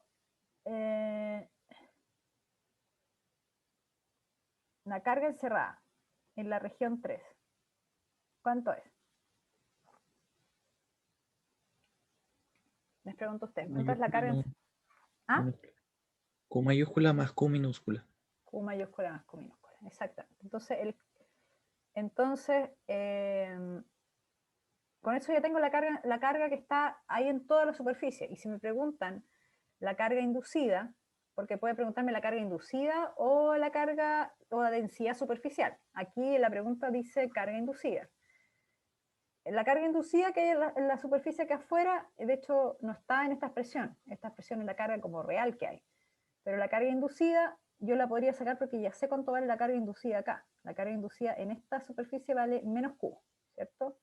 la carga encerrada en la región 3, ¿cuánto es? Les pregunto a ustedes, ¿cuánto es la carga encerrada? ¿Ah? Q mayúscula más Q minúscula. Q mayúscula más Q minúscula, exactamente. Entonces, con eso ya tengo la carga que está ahí en toda la superficie. Y si me preguntan la carga inducida, porque puede preguntarme la carga inducida o la carga o la densidad superficial. Aquí la pregunta dice carga inducida. La carga inducida que hay en la superficie que afuera, de hecho, no está en esta expresión. Esta expresión es la carga como real que hay. Pero la carga inducida yo la podría sacar porque ya sé cuánto vale la carga inducida acá. La carga inducida en esta superficie vale menos Q, ¿cierto?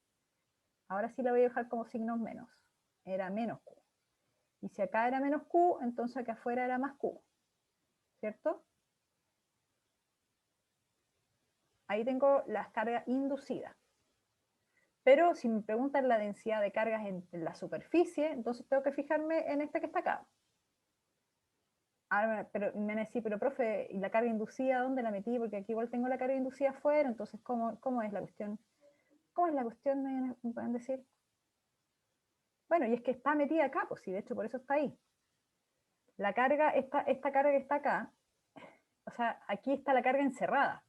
Ahora sí la voy a dejar como signos menos. Era menos Q. Y si acá era menos Q, entonces acá afuera era más Q, ¿cierto? Ahí tengo las cargas inducidas. Pero si me preguntan la densidad de cargas en la superficie, entonces tengo que fijarme en esta que está acá. Ahora, pero me van a decir, pero profe, ¿y la carga inducida dónde la metí? Porque aquí igual tengo la carga inducida afuera, entonces, ¿cómo es la cuestión? ¿Cómo es la cuestión? Me pueden decir. Bueno, y es que está metida acá, pues sí, de hecho por eso está ahí. La carga, esta carga que está acá, o sea, aquí está la carga encerrada.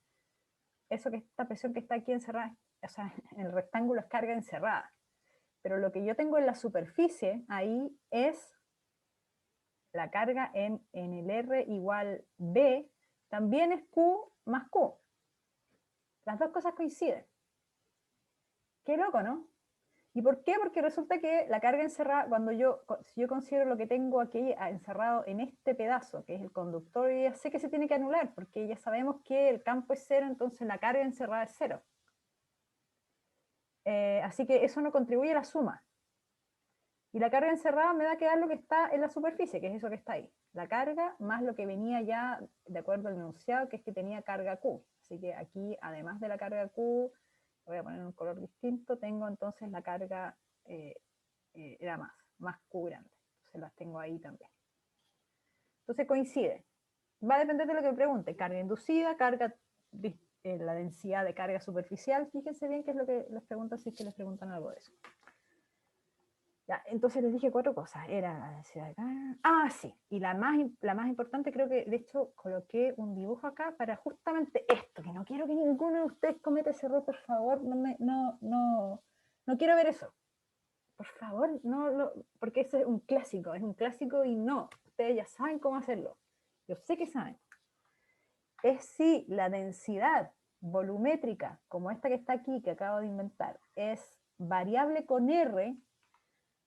Eso que esta presión que está aquí encerrada, o sea, en el rectángulo es carga encerrada. Pero lo que yo tengo en la superficie ahí es la carga en el R igual B, también es Q más Q. Las dos cosas coinciden. Qué loco, ¿no? ¿Y por qué? Porque resulta que la carga encerrada, si yo considero lo que tengo aquí encerrado en este pedazo, que es el conductor, ya sé que se tiene que anular, porque ya sabemos que el campo es cero, entonces la carga encerrada es cero. Así que eso no contribuye a la suma. Y la carga encerrada me va a quedar lo que está en la superficie, que es eso que está ahí. La carga más lo que venía ya de acuerdo al enunciado, que es que tenía carga Q. Así que aquí, además de la carga Q, voy a poner un color distinto, tengo entonces la carga, era más Q grande. Entonces las tengo ahí también. Entonces coincide. Va a depender de lo que me pregunte. Carga inducida, la densidad de carga superficial. Fíjense bien qué es lo que les preguntan, si es que les preguntan algo de eso. Ya, entonces les dije 4 cosas. Era la densidad de carga. Ah, sí. Y la más importante, creo que de hecho coloqué un dibujo acá para justamente esto, que no quiero que ninguno de ustedes cometa ese error, por favor. No quiero ver eso. Por favor, porque ese es un clásico y no. Ustedes ya saben cómo hacerlo. Yo sé que saben. Es si la densidad volumétrica, como esta que está aquí, que acabo de inventar, es variable con R.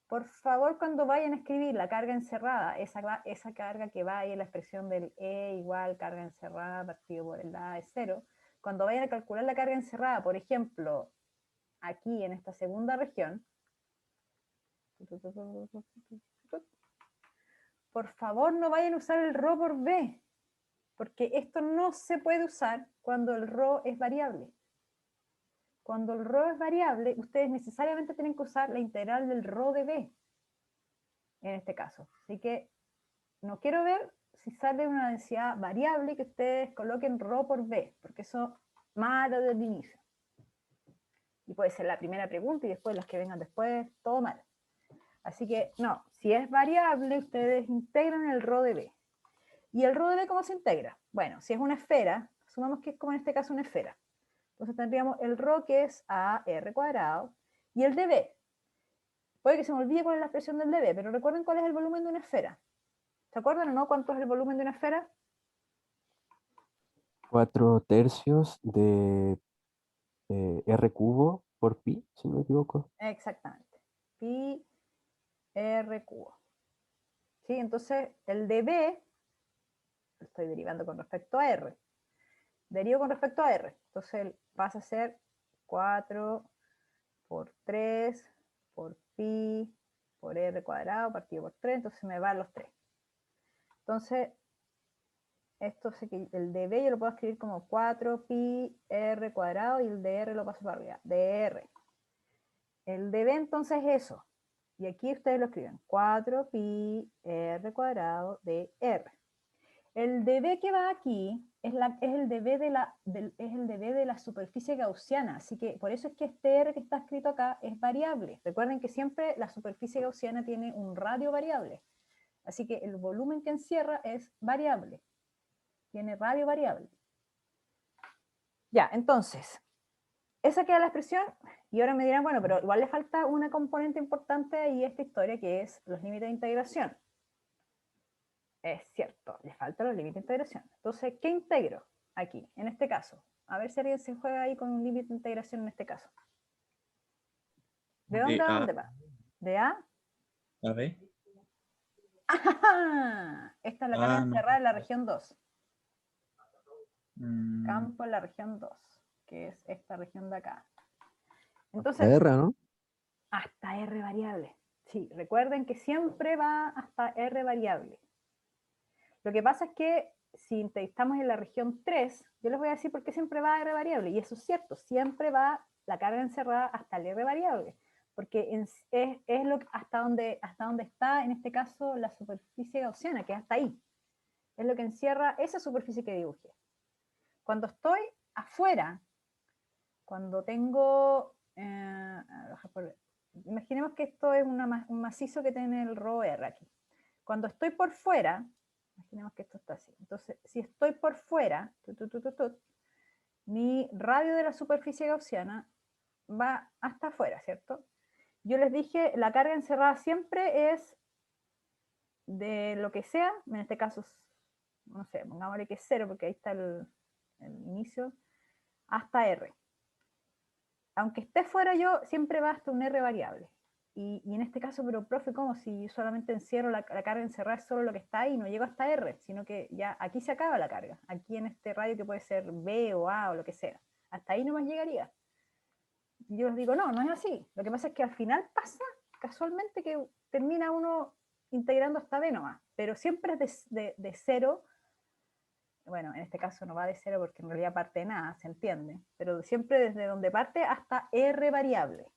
Por favor, cuando vayan a escribir la carga encerrada, esa carga que va ahí en la expresión del E igual carga encerrada partido por el A es 0, cuando vayan a calcular la carga encerrada, por ejemplo, aquí en esta segunda región, por favor no vayan a usar el ρ por B, porque esto no se puede usar cuando el ρ es variable. Cuando el ρ es variable, ustedes necesariamente tienen que usar la integral del ρ de B, en este caso. Así que no quiero ver si sale una densidad variable que ustedes coloquen ρ por B, porque eso malo desde el inicio. Y puede ser la primera pregunta y después las que vengan después, todo mal. Así que no, si es variable, ustedes integran el ρ de B. ¿Y el ρ de B cómo se integra? Bueno, si es una esfera, asumamos que es como en este caso una esfera. Entonces tendríamos el ρ que es AR cuadrado y el dB. Puede que se me olvide cuál es la expresión del dB, pero recuerden cuál es el volumen de una esfera. ¿Se acuerdan o no cuánto es el volumen de una esfera? 4/3 de R cubo por pi, si no me equivoco. Exactamente. Pi R cubo. ¿Sí? Entonces el dB, lo estoy derivando con respecto a R. Derivo con respecto a R. Entonces pasa a ser 4 por 3 por pi por R cuadrado partido por 3. Entonces me van los 3. Entonces, esto sé que el dB yo lo puedo escribir como 4 pi R cuadrado y el dr lo paso para arriba. dr. El dB entonces es eso. Y aquí ustedes lo escriben. 4 pi R cuadrado de R. El dB que va aquí es el dB de la superficie gaussiana. Así que por eso es que este R que está escrito acá es variable. Recuerden que siempre la superficie gaussiana tiene un radio variable. Así que el volumen que encierra es variable. Tiene radio variable. Ya, entonces, esa queda la expresión. Y ahora me dirán, bueno, pero igual le falta una componente importante ahí a esta historia, que es los límites de integración. Es cierto, le faltan los límites de integración. Entonces, ¿qué integro aquí, en este caso? A ver si alguien se juega ahí con un límite de integración en este caso. ¿De dónde a dónde va? ¿De A? A ver. ¡Ah! Esta es la carga No. encerrada en la región 2. Mm, Campo en la región 2, que es esta región de acá. Hasta Entonces, R, ¿no? hasta R variable. Sí, recuerden que siempre va hasta R variable. Lo que pasa es que si estamos en la región 3, yo les voy a decir por qué siempre va a R variable. Y eso es cierto, siempre va la carga encerrada hasta el R variable. Porque es hasta donde está, en este caso, la superficie gaussiana, que es hasta ahí. Es lo que encierra esa superficie que dibujé. Cuando estoy afuera, cuando tengo... imaginemos que esto es un macizo que tiene el rho R aquí. Cuando estoy por fuera, imaginemos que esto está así. Entonces, si estoy por fuera, mi radio de la superficie gaussiana va hasta afuera, ¿cierto? Yo les dije, la carga encerrada siempre es de lo que sea, en este caso, no sé, pongámosle que es 0, porque ahí está el inicio, hasta R. Aunque esté fuera yo, siempre va hasta un R variable. Y en este caso, pero profe, ¿cómo? Si yo solamente encierro la carga encerrada es solo lo que está ahí, no llego hasta R, sino que ya aquí se acaba la carga. Aquí en este radio que puede ser B o A o lo que sea. Hasta ahí nomás llegaría. Y yo les digo, no, no es así. Lo que pasa es que al final pasa casualmente que termina uno integrando hasta B nomás, pero siempre es de 0. Bueno, en este caso no va de 0 porque en realidad parte de nada, se entiende, pero siempre desde donde parte hasta R variable.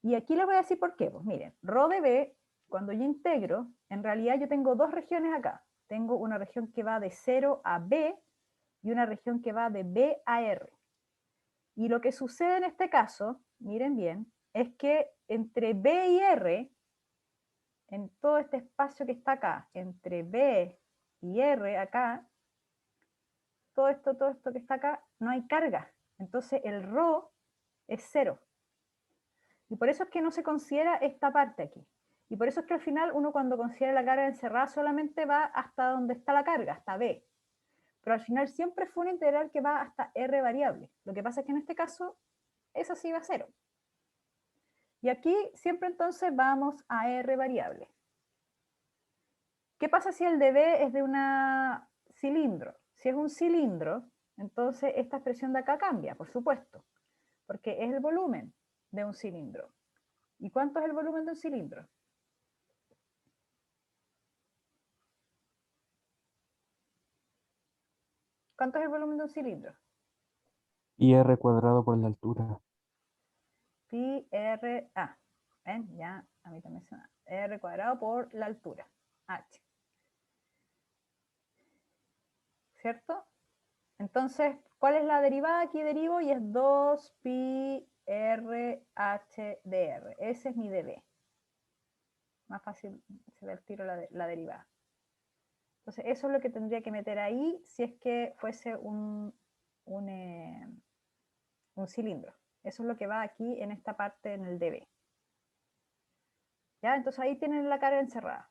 Y aquí les voy a decir por qué. Pues miren, rho de B, cuando yo integro, en realidad yo tengo dos regiones acá. Tengo una región que va de 0 a B y una región que va de B a R. Y lo que sucede en este caso, miren bien, es que entre B y R, en todo este espacio que está acá, entre B y R acá, todo esto que está acá, no hay carga. Entonces el rho es 0. Y por eso es que no se considera esta parte aquí. Y por eso es que al final uno cuando considera la carga encerrada solamente va hasta donde está la carga, hasta B. Pero al final siempre fue una integral que va hasta R variable. Lo que pasa es que en este caso, esa sí va a 0. Y aquí siempre entonces vamos a R variable. ¿Qué pasa si el de B es de un cilindro? Si es un cilindro, entonces esta expresión de acá cambia, por supuesto, porque es el volumen de un cilindro. ¿Y cuánto es el volumen de un cilindro? ¿Cuánto es el volumen de un cilindro? Pi r cuadrado por la altura. Pi r, ¿ven? Ya a mí también se me da. R cuadrado por la altura, h. ¿Cierto? Entonces, ¿cuál es la derivada? Aquí derivo y es 2 pi r h dr. Ese es mi dB. Más fácil se ve el tiro la derivada. Entonces, eso es lo que tendría que meter ahí si es que fuese un cilindro. Eso es lo que va aquí en esta parte en el dB. ¿Ya? Entonces ahí tienen la carga encerrada.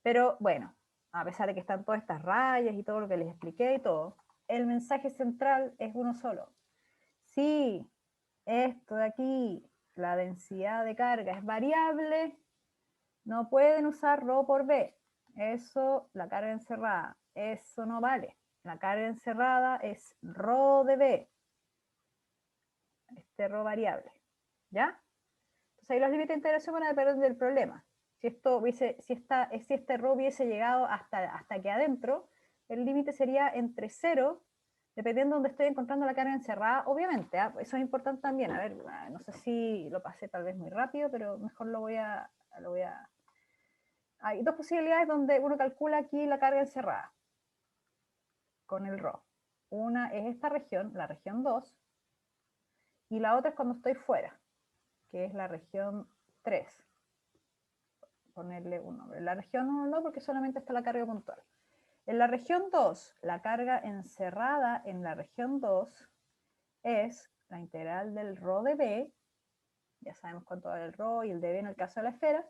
Pero bueno, a pesar de que están todas estas rayas y todo lo que les expliqué y todo, el mensaje central es uno solo. Si esto de aquí, la densidad de carga es variable, no pueden usar ρ por B. Eso, la carga encerrada, eso no vale. La carga encerrada es ρ de B. Este ρ variable. ¿Ya? Entonces ahí los límites de integración van a depender del problema. Si este ρ hubiese llegado hasta aquí adentro, el límite sería entre 0, dependiendo de donde estoy encontrando la carga encerrada, obviamente. Eso es importante también. A ver, no sé si lo pasé tal vez muy rápido, pero mejor lo voy a... Hay dos posibilidades donde uno calcula aquí la carga encerrada con el ρ. Una es esta región, la región 2, y la otra es cuando estoy fuera, que es la región 3. Ponerle un nombre. La región 1 no, porque solamente está la carga puntual. En la región 2, la carga encerrada en la región 2 es la integral del ρ de B, ya sabemos cuánto vale el ρ y el dB en el caso de la esfera,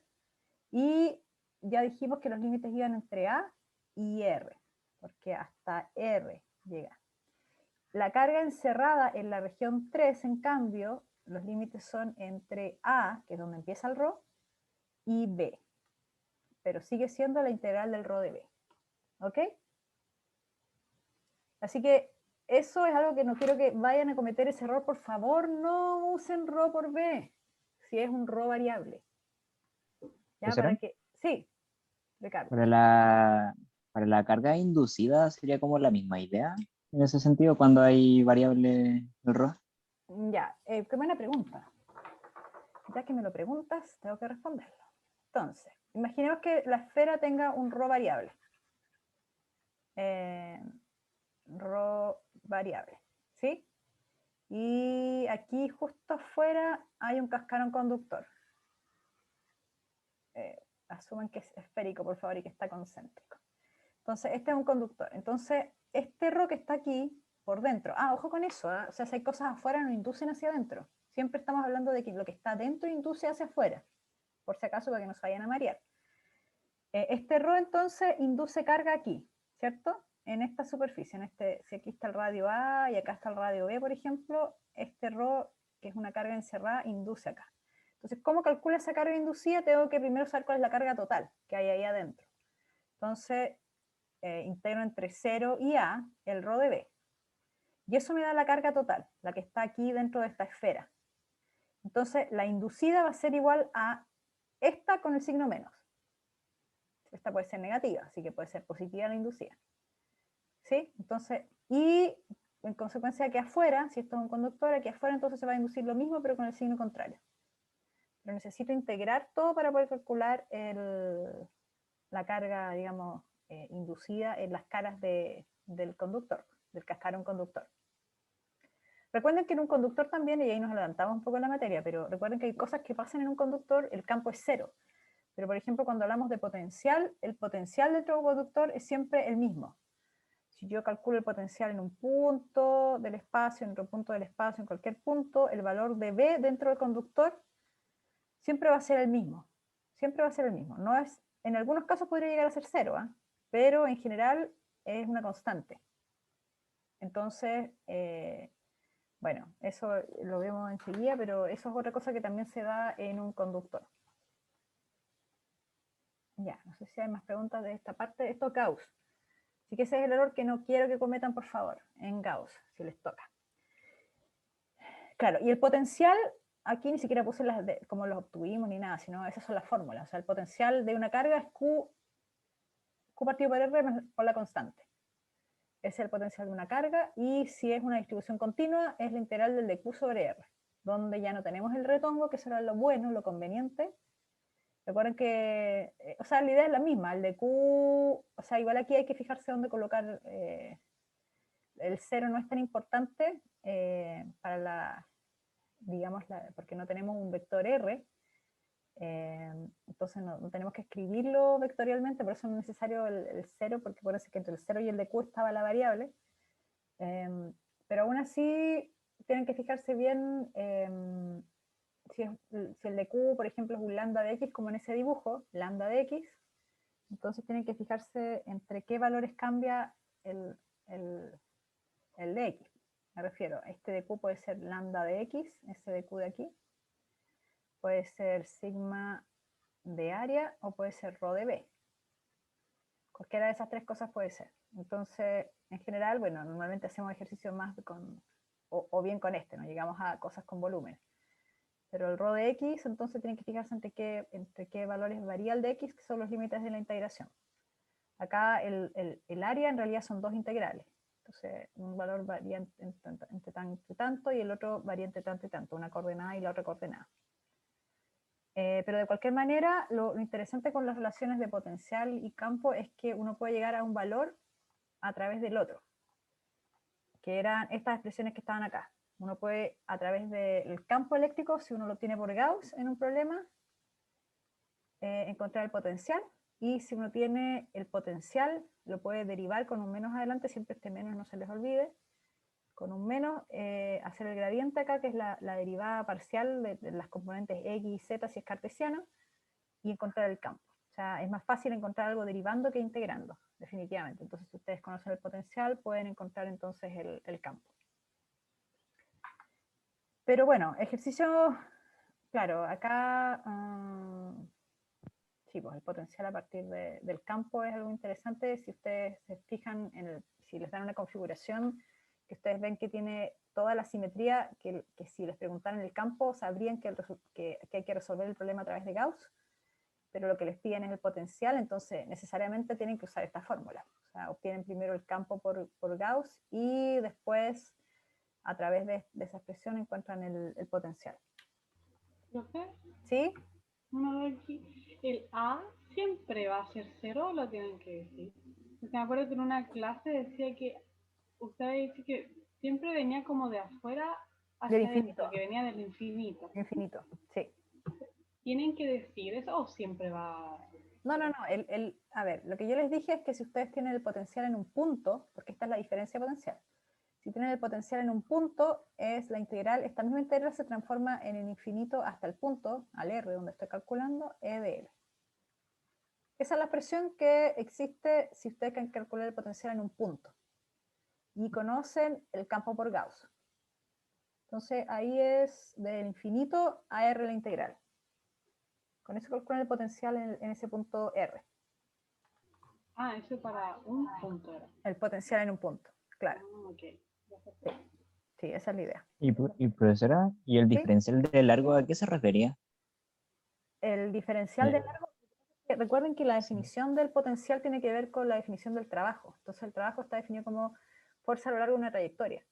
y ya dijimos que los límites iban entre A y R, porque hasta R llega. La carga encerrada en la región 3, en cambio, los límites son entre A, que es donde empieza el ρ, y B, pero sigue siendo la integral del ρ de B. ¿Ok? Así que eso es algo que no quiero que vayan a cometer ese error. Por favor, no usen ρ por B, si es un ρ variable. ¿Ya? ¿Profesora? Para que... Sí, Ricardo. Para la carga inducida sería como la misma idea en ese sentido cuando hay variable del ρ. Ya, qué buena pregunta. Ya que me lo preguntas, tengo que responderlo. Entonces, imaginemos que la esfera tenga un ρ variable. rho variable, ¿sí? Y aquí justo afuera hay un cascarón conductor. Asuman que es esférico, por favor, y que está concéntrico. Entonces, este es un conductor. Entonces, este rho que está aquí, por dentro. Ojo con eso, ¿eh? O sea, si hay cosas afuera, no inducen hacia adentro. Siempre estamos hablando de que lo que está dentro induce hacia afuera, por si acaso, para que no se vayan a marear. Este rho, entonces, induce carga aquí, ¿cierto? En esta superficie, si aquí está el radio A y acá está el radio B, por ejemplo, este rho, que es una carga encerrada, induce acá. Entonces, ¿cómo calculo esa carga inducida? Tengo que primero saber cuál es la carga total que hay ahí adentro. Entonces, integro entre 0 y A el rho de B. Y eso me da la carga total, la que está aquí dentro de esta esfera. Entonces, la inducida va a ser igual a esta con el signo menos. Esta puede ser negativa, así que puede ser positiva la inducida. ¿Sí? Entonces, y en consecuencia aquí afuera, si esto es un conductor, aquí afuera entonces se va a inducir lo mismo, pero con el signo contrario. Pero necesito integrar todo para poder calcular la carga, digamos, inducida en las caras del conductor, del cascarón conductor. Recuerden que en un conductor también, y ahí nos adelantamos un poco en la materia, pero recuerden que hay cosas que pasan en un conductor, el campo es cero. Pero por ejemplo, cuando hablamos de potencial, el potencial dentro de un conductor es siempre el mismo. Si yo calculo el potencial en un punto del espacio, en otro punto del espacio, en cualquier punto, el valor de B dentro del conductor siempre va a ser el mismo. Siempre va a ser el mismo. No es, en algunos casos podría llegar a ser cero, ¿eh? Pero en general es una constante. Entonces, bueno, eso lo vemos enseguida, pero eso es otra cosa que también se da en un conductor. Ya, no sé si hay más preguntas de esta parte. Esto es Gauss. Así que ese es el error que no quiero que cometan, por favor, en Gauss, si les toca. Claro, y el potencial, aquí ni siquiera puse cómo lo obtuvimos ni nada, sino esas son las fórmulas. O sea, el potencial de una carga es Q partido por R por la constante. Ese es el potencial de una carga, y si es una distribución continua, es la integral del de Q sobre R, donde ya no tenemos el retongo, que será lo bueno, lo conveniente. Recuerden que, o sea, la idea es la misma, el de Q, o sea, igual aquí hay que fijarse dónde colocar, el cero no es tan importante para la, digamos, porque no tenemos un vector R, entonces no tenemos que escribirlo vectorialmente, por eso no es necesario el cero, porque parece que entre el 0 y el de Q estaba la variable, pero aún así tienen que fijarse bien si el de Q, por ejemplo, es un lambda de X, como en ese dibujo, lambda de X, entonces tienen que fijarse entre qué valores cambia el de X. Me refiero, este de Q puede ser lambda de X, ese de Q de aquí, puede ser sigma de área o puede ser rho de B. Cualquiera de esas tres cosas puede ser. Entonces, en general, bueno, normalmente hacemos ejercicios más o bien con este, no llegamos a cosas con volumen. Pero el rho de X, entonces tienen que fijarse entre qué valores varía el de X, que son los límites de la integración. Acá el área en realidad son dos integrales. Entonces, un valor varía entre tanto y el otro varía entre tanto y tanto, una coordenada y la otra coordenada. Pero de cualquier manera, lo interesante con las relaciones de potencial y campo es que uno puede llegar a un valor a través del otro, que eran estas expresiones que estaban acá. Uno puede, a través del campo eléctrico, si uno lo tiene por Gauss en un problema, encontrar el potencial, y si uno tiene el potencial, lo puede derivar con un menos adelante, siempre este menos no se les olvide, con un menos, hacer el gradiente acá, que es la derivada parcial de las componentes X y Z si es cartesiano, y encontrar el campo. O sea, es más fácil encontrar algo derivando que integrando, definitivamente. Entonces, si ustedes conocen el potencial, pueden encontrar entonces el campo. Pero bueno, ejercicio, claro, acá, sí, pues el potencial a partir del campo es algo interesante. Si ustedes se fijan, si les dan una configuración que ustedes ven que tiene toda la simetría, que si les preguntaran el campo, sabrían que hay que resolver el problema a través de Gauss, pero lo que les piden es el potencial, entonces necesariamente tienen que usar esta fórmula. O sea, obtienen primero el campo por Gauss y después, a través de esa expresión, encuentran el potencial. Profe, ¿Sí? uno de aquí, ¿el A siempre va a ser cero o lo tienen que decir? Porque me acuerdo que en una clase decía que usted dice que siempre venía como de afuera hacia Del adentro, infinito. que venía del infinito. Infinito, sí. ¿Tienen que decir eso o siempre va? No, no, no. A ver, lo que yo les dije es que si ustedes tienen el potencial en un punto, porque esta es la diferencia potencial, si tienen el potencial en un punto, es la integral, esta misma integral se transforma en el infinito hasta el punto, al R, donde estoy calculando, E de L. Esa es la expresión que existe si ustedes quieren calcular el potencial en un punto. Y conocen el campo por Gauss. Entonces ahí es del infinito a R la integral. Con eso calculan el potencial en ese punto R. Ah, eso para un punto era. El potencial en un punto, claro. Ah, ok. Sí, esa es la idea. Y profesora, ¿y el diferencial de largo a qué se refería? El diferencial de largo, recuerden que la Sí. definición del potencial tiene que ver con la definición del trabajo. Entonces el trabajo está definido como fuerza a lo largo de una trayectoria.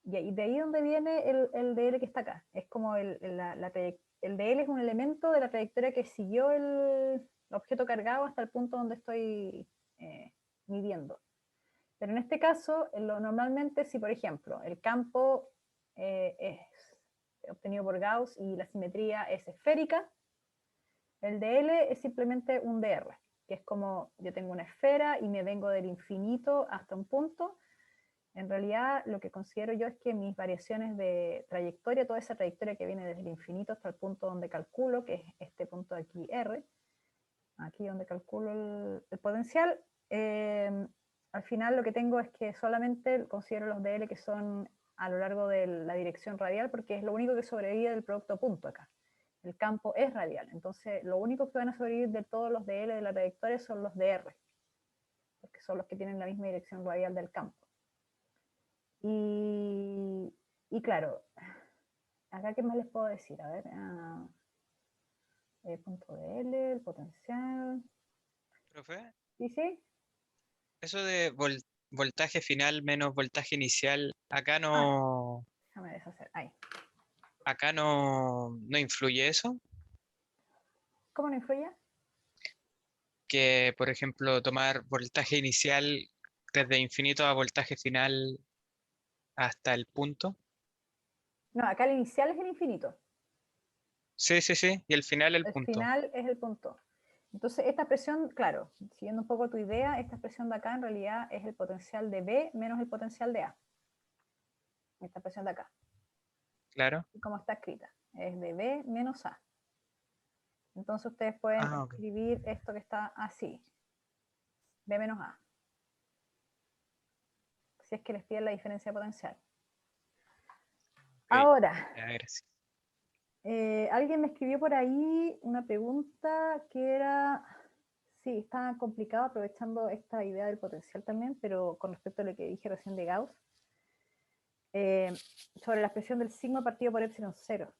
Y de ahí donde viene el dl que está acá. Es como el dl es un elemento de la trayectoria que siguió el objeto cargado hasta el punto donde estoy midiendo. Pero en este caso, normalmente si por ejemplo el campo es obtenido por Gauss y la simetría es esférica, el dl es simplemente un dr, que es como yo tengo una esfera y me vengo del infinito hasta un punto. En realidad lo que considero yo es que mis variaciones de trayectoria, toda esa trayectoria que viene desde el infinito hasta el punto donde calculo, que es este punto de aquí R, aquí donde calculo el potencial, al final lo que tengo es que solamente considero los dl que son a lo largo de la dirección radial, porque es lo único que sobrevive del producto punto acá. El campo es radial, entonces lo único que van a sobrevivir de todos los dl de la trayectoria son los dr, porque son los que tienen la misma dirección radial del campo. Y claro, acá qué más les puedo decir, a ver, el punto dl, el potencial, Profe, ¿sí, sí? eso de voltaje final menos voltaje inicial, Déjame deshacer, ahí. acá no influye eso. ¿Cómo no influye? Que, por ejemplo, tomar voltaje inicial desde infinito a voltaje final hasta el punto. No, acá el inicial es el infinito. Sí, sí, sí. Y el final el El punto. final es el punto. Entonces, esta expresión, claro, siguiendo un poco tu idea, esta expresión de acá en realidad es el potencial de B menos el potencial de A. Esta expresión de acá. Claro. Y como está escrita, es de B menos A. Entonces ustedes pueden Ah, ok. escribir esto que está así. B menos A. Si es que les piden la diferencia potencial. Ok. Ahora, Ya, gracias. alguien me escribió por ahí una pregunta que era, sí, está complicado aprovechando esta idea del potencial también, pero con respecto a lo que dije recién de Gauss, sobre la expresión del sigma partido por epsilon 0.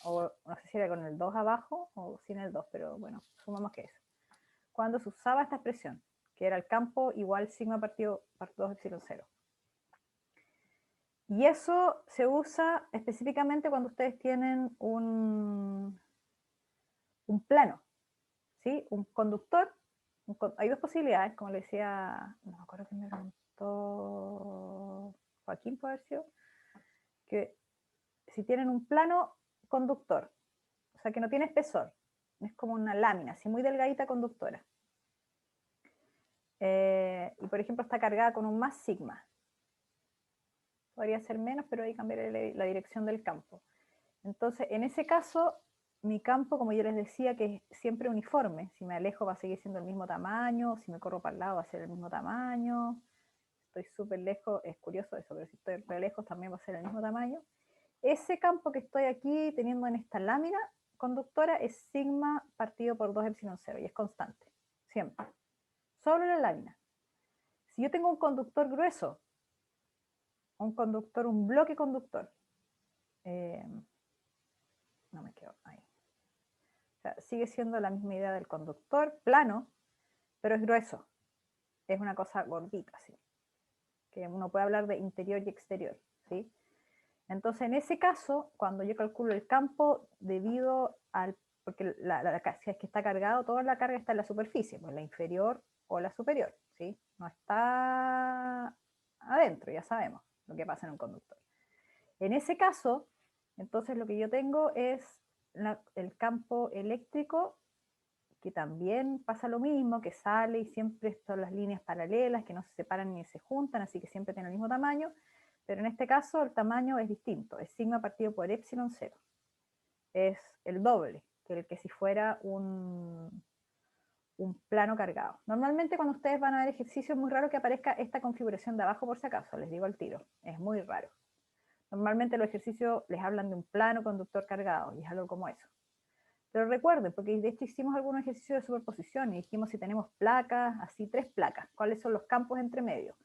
O no sé si era con el 2 abajo o sin el 2, pero bueno, sumamos que eso. Cuando se usaba esta expresión, que era el campo igual sigma partido por 2 epsilon 0. Y eso se usa específicamente cuando ustedes tienen un plano, ¿sí? Un conductor. Hay dos posibilidades, como le decía, no me acuerdo quién me preguntó, Joaquín puede haber sido, que si tienen un plano conductor, o sea que no tiene espesor, es como una lámina, así muy delgadita conductora. Y por ejemplo está cargada con un más sigma. Podría ser menos, pero ahí cambiaré la dirección del campo. Entonces, en ese caso, mi campo, como yo les decía, que es siempre uniforme. Si me alejo va a seguir siendo el mismo tamaño, si me corro para el lado va a ser el mismo tamaño. Estoy súper lejos, es curioso eso, pero si estoy re lejos también va a ser el mismo tamaño. Ese campo que estoy aquí teniendo en esta lámina conductora es sigma partido por 2 epsilon 0 y es constante, siempre. Solo la lámina. Si yo tengo un conductor grueso, un bloque conductor, no me quedo ahí. O sea, sigue siendo la misma idea del conductor, plano, pero es grueso. Es una cosa gordita, ¿sí? Que uno puede hablar de interior y exterior, ¿sí? Entonces, en ese caso, cuando yo calculo el campo debido al porque si es que está cargado, toda la carga está en la superficie, pues la inferior o la superior, ¿sí? No está adentro, ya sabemos lo que pasa en un conductor. En ese caso, entonces lo que yo tengo es el campo eléctrico, que también pasa lo mismo, que sale y siempre son las líneas paralelas, que no se separan ni se juntan, así que siempre tienen el mismo tamaño, pero en este caso el tamaño es distinto, es sigma partido por epsilon 0. Es el doble que el que si fuera un plano cargado. Normalmente cuando ustedes van a ver ejercicios es muy raro que aparezca esta configuración de abajo, por si acaso, les digo al tiro, es muy raro. Normalmente los ejercicios les hablan de un plano conductor cargado, y es algo como eso. Pero recuerden, porque de hecho hicimos algunos ejercicios de superposición, y dijimos si tenemos placas, así 3 placas, cuáles son los campos entre medio.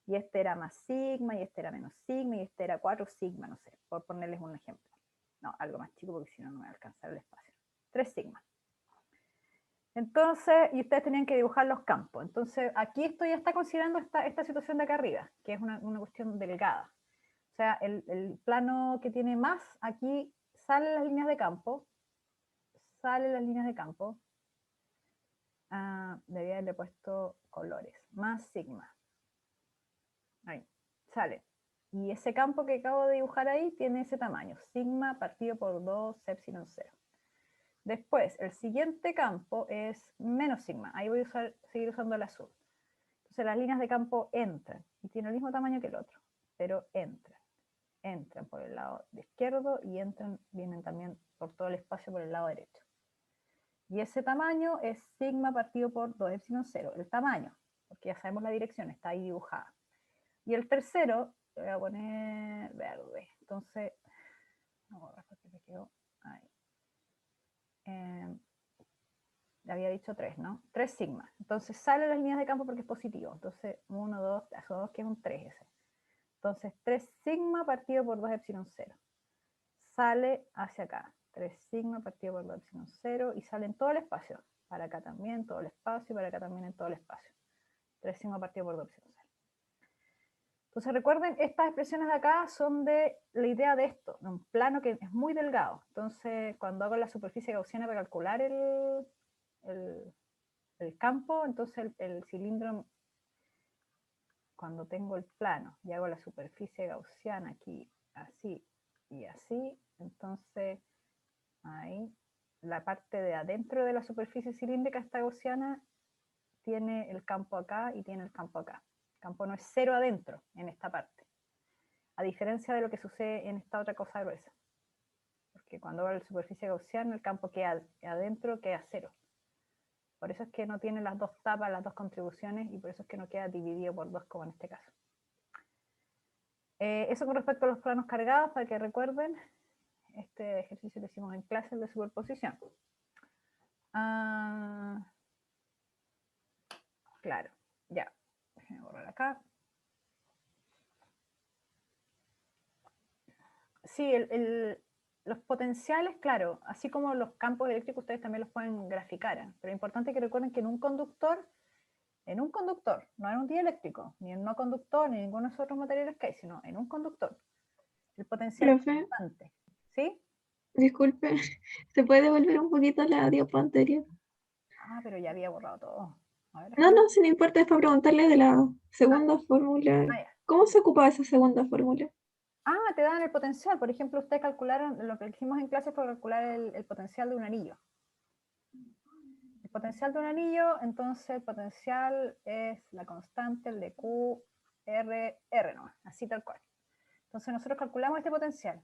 Y este era más sigma, y este era menos sigma, y este era 4 sigma, no sé, por ponerles un ejemplo. No, algo más chico, porque si no, no me va a alcanzar el espacio. 3 sigma. Entonces, y ustedes tenían que dibujar los campos. Entonces, aquí esto ya está considerando esta situación de acá arriba, que es una cuestión delgada. O sea, el plano que tiene más, aquí salen las líneas de campo, debía haberle puesto colores, más sigma. Ahí, sale. Y ese campo que acabo de dibujar ahí tiene ese tamaño, sigma partido por 2 epsilon 0. Después, el siguiente campo es menos sigma. Ahí voy a seguir usando el azul. Entonces las líneas de campo entran y tienen el mismo tamaño que el otro, pero entran. Entran por el lado izquierdo y vienen también por todo el espacio por el lado derecho. Y ese tamaño es sigma partido por 2 epsilon 0, el tamaño, porque ya sabemos la dirección, está ahí dibujada. Y el tercero, le voy a poner verde. Entonces, no voy a borrar porque me quedó ahí. Había dicho 3, ¿no? 3 sigma. Entonces salen las líneas de campo porque es positivo. Entonces 1, 2, son 2 que es un 3 ese. Entonces 3 sigma partido por 2 epsilon 0. Sale hacia acá. 3 sigma partido por 2 epsilon 0 y sale en todo el espacio. Para acá también todo el espacio y para acá también en todo el espacio. 3 sigma partido por 2 epsilon 0. Entonces recuerden, estas expresiones de acá son de la idea de esto, de un plano que es muy delgado. Entonces cuando hago la superficie gaussiana para calcular el campo, entonces el cilindro, cuando tengo el plano y hago la superficie gaussiana aquí, así y así, entonces ahí la parte de adentro de la superficie cilíndrica esta gaussiana tiene el campo acá y tiene el campo acá. El campo no es cero adentro en esta parte, a diferencia de lo que sucede en esta otra cosa gruesa, porque cuando hago la superficie gaussiana el campo queda adentro, queda cero. Por eso es que no tiene las dos tapas, las dos contribuciones, y por eso es que no queda dividido por 2 como en este caso. Eso con respecto a los planos cargados, para que recuerden, este ejercicio lo hicimos en clases de superposición. Claro, ya. Déjenme borrar acá. Sí, los potenciales, claro, así como los campos eléctricos, ustedes también los pueden graficar, pero es importante que recuerden que en un conductor, no en un dieléctrico, ni en un no conductor, ni en ninguno de los otros materiales que hay, sino en un conductor, el potencial es Profe, constante, ¿sí? disculpe, ¿se puede devolver un poquito a la diapo anterior? Pero ya había borrado todo. A ver, No, no, si no importa, es para preguntarle de la segunda fórmula. ya. ¿Cómo se ocupaba esa segunda fórmula? Te dan el potencial. Por ejemplo, ustedes calcularon, lo que hicimos en clase fue calcular el potencial de un anillo. El potencial de un anillo, entonces el potencial es la constante, el de Q, R, ¿no? Así tal cual. Entonces nosotros calculamos este potencial.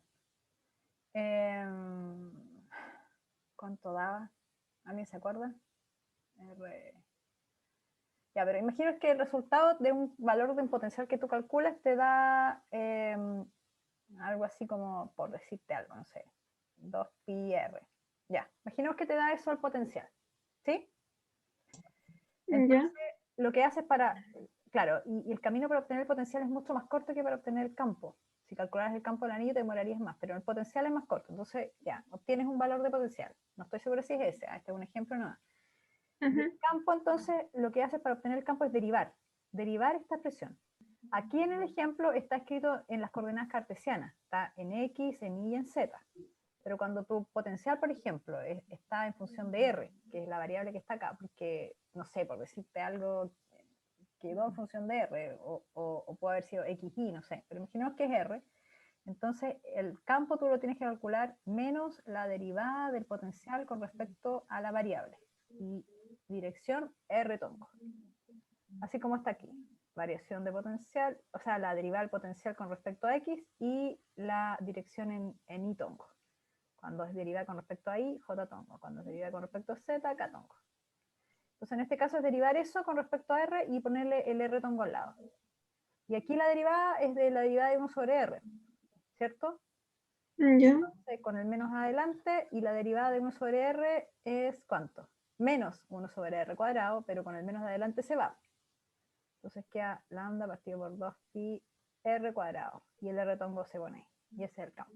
¿Cuánto daba? ¿Alguien se acuerda? Ya, pero imagino que el resultado de un valor de un potencial que tú calculas te da algo así como, por decirte algo, no sé, 2πr. Ya, imaginemos que te da eso el potencial, ¿sí? Entonces, lo que haces claro, y el camino para obtener el potencial es mucho más corto que para obtener el campo. Si calcularas el campo del anillo te demorarías más, pero el potencial es más corto. Entonces, ya, obtienes un valor de potencial. No estoy segura si es ese, este es un ejemplo nada. El campo, entonces, lo que haces para obtener el campo es derivar esta expresión. Aquí en el ejemplo está escrito en las coordenadas cartesianas, está en X, en Y y en Z. Pero cuando tu potencial, por ejemplo, está en función de R, que es la variable que está acá, porque, no sé, por decirte algo, quedó en función de R, o puede haber sido XY, no sé, pero imaginemos que es R, entonces el campo tú lo tienes que calcular menos la derivada del potencial con respecto a la variable, y dirección R tongo. Así como está aquí, variación de potencial, o sea, la derivada del potencial con respecto a X y la dirección en Y tongo. Cuando es derivada con respecto a Y, J tongo. Cuando es derivada con respecto a Z, K tongo. Entonces, en este caso es derivar eso con respecto a R y ponerle el R tongo al lado. Y aquí la derivada es de la derivada de 1 sobre R, ¿cierto? Ya. Entonces, con el menos adelante, y la derivada de 1 sobre R es ¿cuánto? Menos 1 sobre R cuadrado, pero con el menos adelante se va. Entonces queda lambda partido por 2pi R cuadrado. Y el R tongo se pone ahí. Y ese es el campo.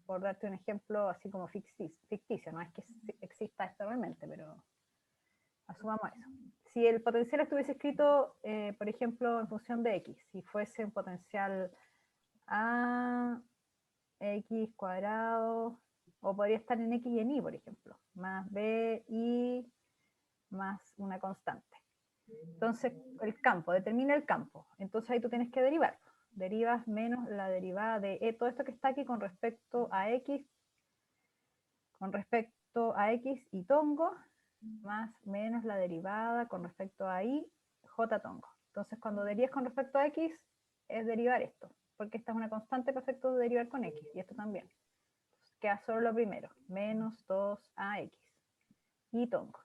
Por darte un ejemplo así como ficticio, no es que exista esto realmente, pero asumamos eso. Si el potencial estuviese escrito, por ejemplo, en función de x, si fuese un potencial a x cuadrado, o podría estar en x y en y, por ejemplo, más b, y más una constante. Entonces, el campo, determina el campo. Entonces ahí tú tienes que derivar. Derivas menos la derivada de todo esto que está aquí con respecto a x y tongo, más menos la derivada con respecto a y, j tongo. Entonces, cuando derivas con respecto a x, es derivar esto, porque esta es una constante para efectos de derivar con x, y esto también. Entonces, queda solo lo primero, menos 2ax, y tongo.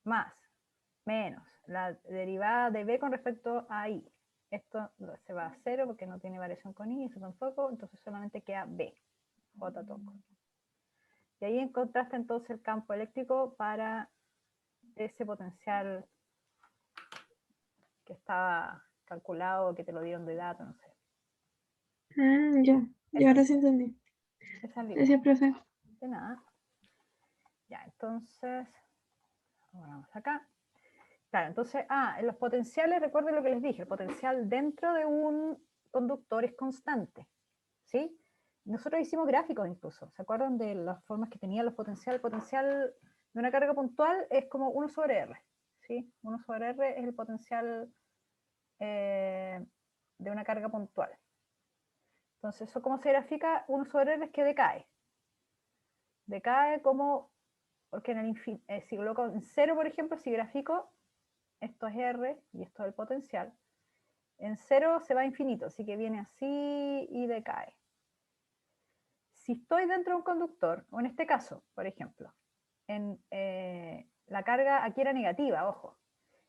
Más, menos, la derivada de b con respecto a y. Esto se va a 0 porque no tiene variación con y, esto tampoco, entonces solamente queda b, j tongo. Y ahí encontraste entonces el campo eléctrico para ese potencial que estaba calculado, que te lo dieron de dato, no sé. Ya. Y ahora sí entendí. Esa es la Gracias, profe. de nada. Ya, entonces, vamos acá. Claro, entonces, en los potenciales, recuerden lo que les dije, el potencial dentro de un conductor es constante, ¿sí? Nosotros hicimos gráficos incluso, ¿se acuerdan de las formas que tenían los potenciales? El potencial de una carga puntual es como 1 sobre R, ¿sí? 1 sobre R es el potencial de una carga puntual. Entonces, ¿eso cómo se grafica? 1 sobre R es que decae. Decae como, porque en el si lo coloco en 0, por ejemplo, si grafico, esto es R y esto es el potencial, en 0 se va a infinito, así que viene así y decae. Si estoy dentro de un conductor, o en este caso, por ejemplo, la carga aquí era negativa, ojo.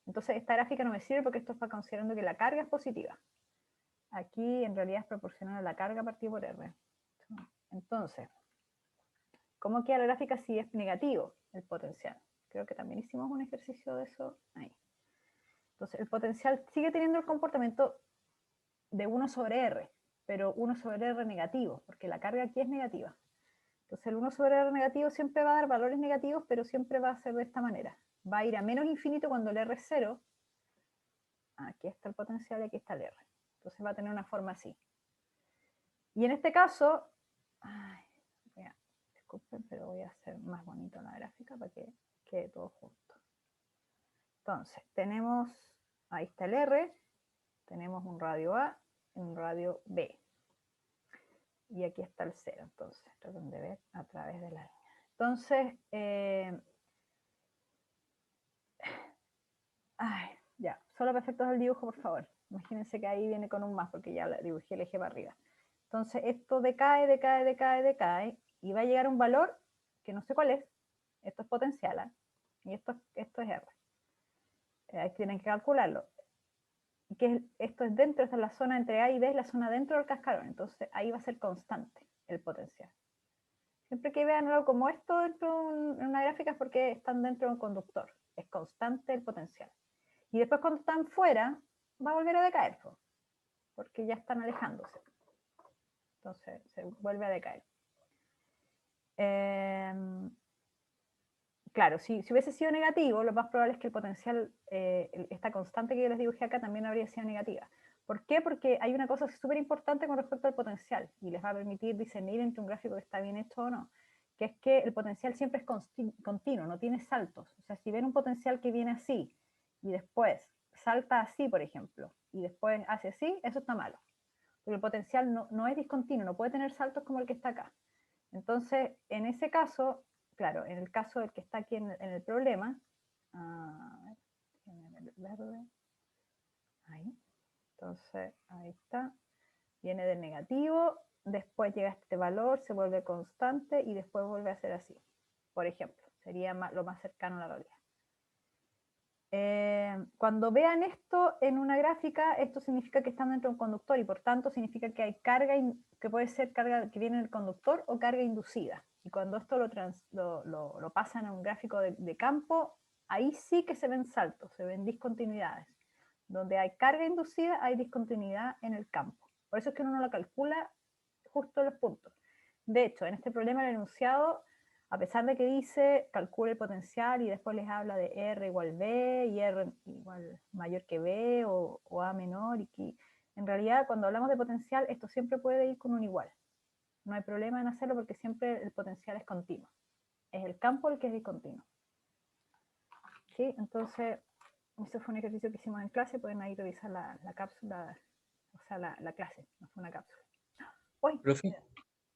Entonces esta gráfica no me sirve porque esto está considerando que la carga es positiva. Aquí en realidad es proporcional a la carga partido por R. Entonces, ¿cómo queda la gráfica si es negativo el potencial? Creo que también hicimos un ejercicio de eso ahí. Entonces, el potencial sigue teniendo el comportamiento de 1 sobre R, pero 1 sobre R negativo, porque la carga aquí es negativa. Entonces, el 1 sobre R negativo siempre va a dar valores negativos, pero siempre va a ser de esta manera. Va a ir a menos infinito cuando el R es 0. Aquí está el potencial y aquí está el R. Entonces va a tener una forma así. Y en este caso, disculpen, pero voy a hacer más bonito la gráfica para que quede todo junto. Entonces, tenemos, ahí está el R, tenemos un radio A y un radio B. Y aquí está el 0, entonces, traten de ver a través de la línea. Entonces, ya, solo para efectos del dibujo, por favor. Imagínense que ahí viene con un más, porque ya dibujé el eje para arriba. Entonces, esto decae, decae, decae, decae, y va a llegar a un valor que no sé cuál es. Esto es potencial, ¿eh? Y esto es R. Ahí tienen que calcularlo. Esto es dentro, esta es la zona entre A y B, es la zona dentro del cascarón. Entonces, ahí va a ser constante el potencial. Siempre que vean algo como esto dentro de una gráfica es porque están dentro de un conductor. Es constante el potencial. Y después cuando están fuera, va a volver a decaer, porque ya están alejándose. Entonces se vuelve a decaer. Claro, si hubiese sido negativo, lo más probable es que el potencial, esta constante que yo les dibujé acá, también habría sido negativa. ¿Por qué? Porque hay una cosa súper importante con respecto al potencial y les va a permitir discernir entre un gráfico que está bien hecho o no, que es que el potencial siempre es continuo, no tiene saltos. O sea, si ven un potencial que viene así y después salta así, por ejemplo, y después hace así, eso está malo. Porque el potencial no es discontinuo, no puede tener saltos como el que está acá. Entonces, en ese caso, claro, en el caso del que está aquí en el problema, ahí, entonces ahí está, viene del negativo, después llega a este valor, se vuelve constante y después vuelve a ser así. Por ejemplo, sería lo más cercano a la realidad. Cuando vean esto en una gráfica, esto significa que están dentro de un conductor y por tanto significa que hay carga, que puede ser carga que viene del conductor o carga inducida. Y cuando esto lo pasan a un gráfico de campo, ahí sí que se ven saltos, se ven discontinuidades. Donde hay carga inducida, hay discontinuidad en el campo. Por eso es que uno no lo calcula justo los puntos. De hecho, en este problema el enunciado, a pesar de que dice calcula el potencial y después les habla de R igual B y R igual mayor que B o A menor, y que en realidad cuando hablamos de potencial esto siempre puede ir con un igual. No hay problema en hacerlo porque siempre el potencial es continuo. Es el campo el que es discontinuo. ¿Sí? Entonces, ese fue un ejercicio que hicimos en clase, pueden ahí revisar la cápsula, o sea, la clase, no fue una cápsula. Uy, Profe,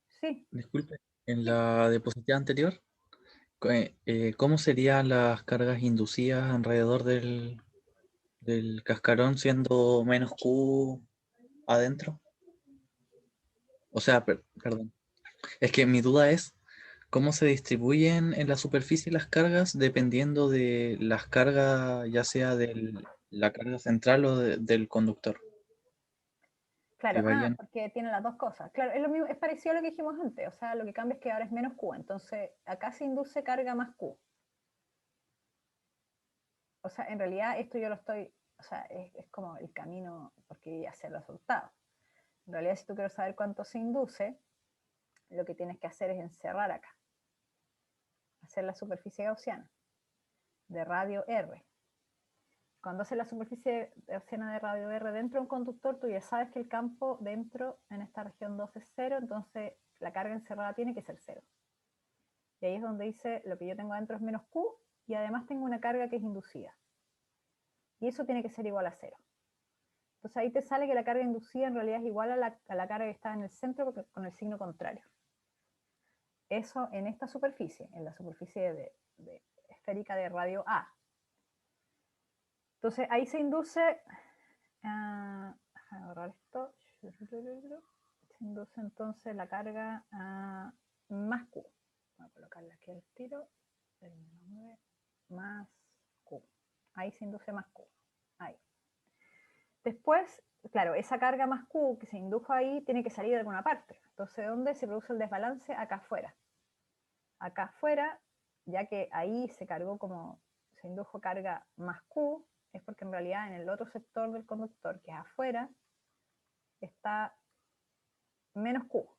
sí. disculpe, en la diapositiva anterior, ¿cómo serían las cargas inducidas alrededor del cascarón siendo menos Q adentro? O sea, perdón. Es que mi duda es cómo se distribuyen en la superficie las cargas dependiendo de las cargas, ya sea de la carga central o del conductor. Claro, varían. porque tiene las dos cosas. Claro, es lo mismo, es parecido a lo que dijimos antes, o sea, lo que cambia es que ahora es menos Q, entonces acá se induce carga más Q. O sea, en realidad esto yo lo estoy, o sea, es como el camino, porque ya sé el resultado. En realidad, si tú quieres saber cuánto se induce, lo que tienes que hacer es encerrar acá, hacer la superficie gaussiana de radio R. Cuando haces la superficie gaussiana de radio R dentro de un conductor, tú ya sabes que el campo dentro, en esta región 2 es 0, entonces la carga encerrada tiene que ser 0. Y ahí es donde dice, lo que yo tengo adentro es menos Q, y además tengo una carga que es inducida. Y eso tiene que ser igual a 0. Entonces ahí te sale que la carga inducida en realidad es igual a la carga que está en el centro, porque con el signo contrario. Eso en esta superficie, en la superficie de esférica de radio A. Entonces ahí se induce, déjame borrar esto, se induce entonces la carga más Q. Voy a colocarla aquí al tiro, más Q. Ahí se induce más Q. Ahí. Después, claro, esa carga más Q que se indujo ahí tiene que salir de alguna parte. Entonces, ¿dónde se produce el desbalance? Acá afuera. Acá afuera, ya que ahí se cargó como, se indujo carga más Q, es porque en realidad en el otro sector del conductor, que es afuera, está menos Q,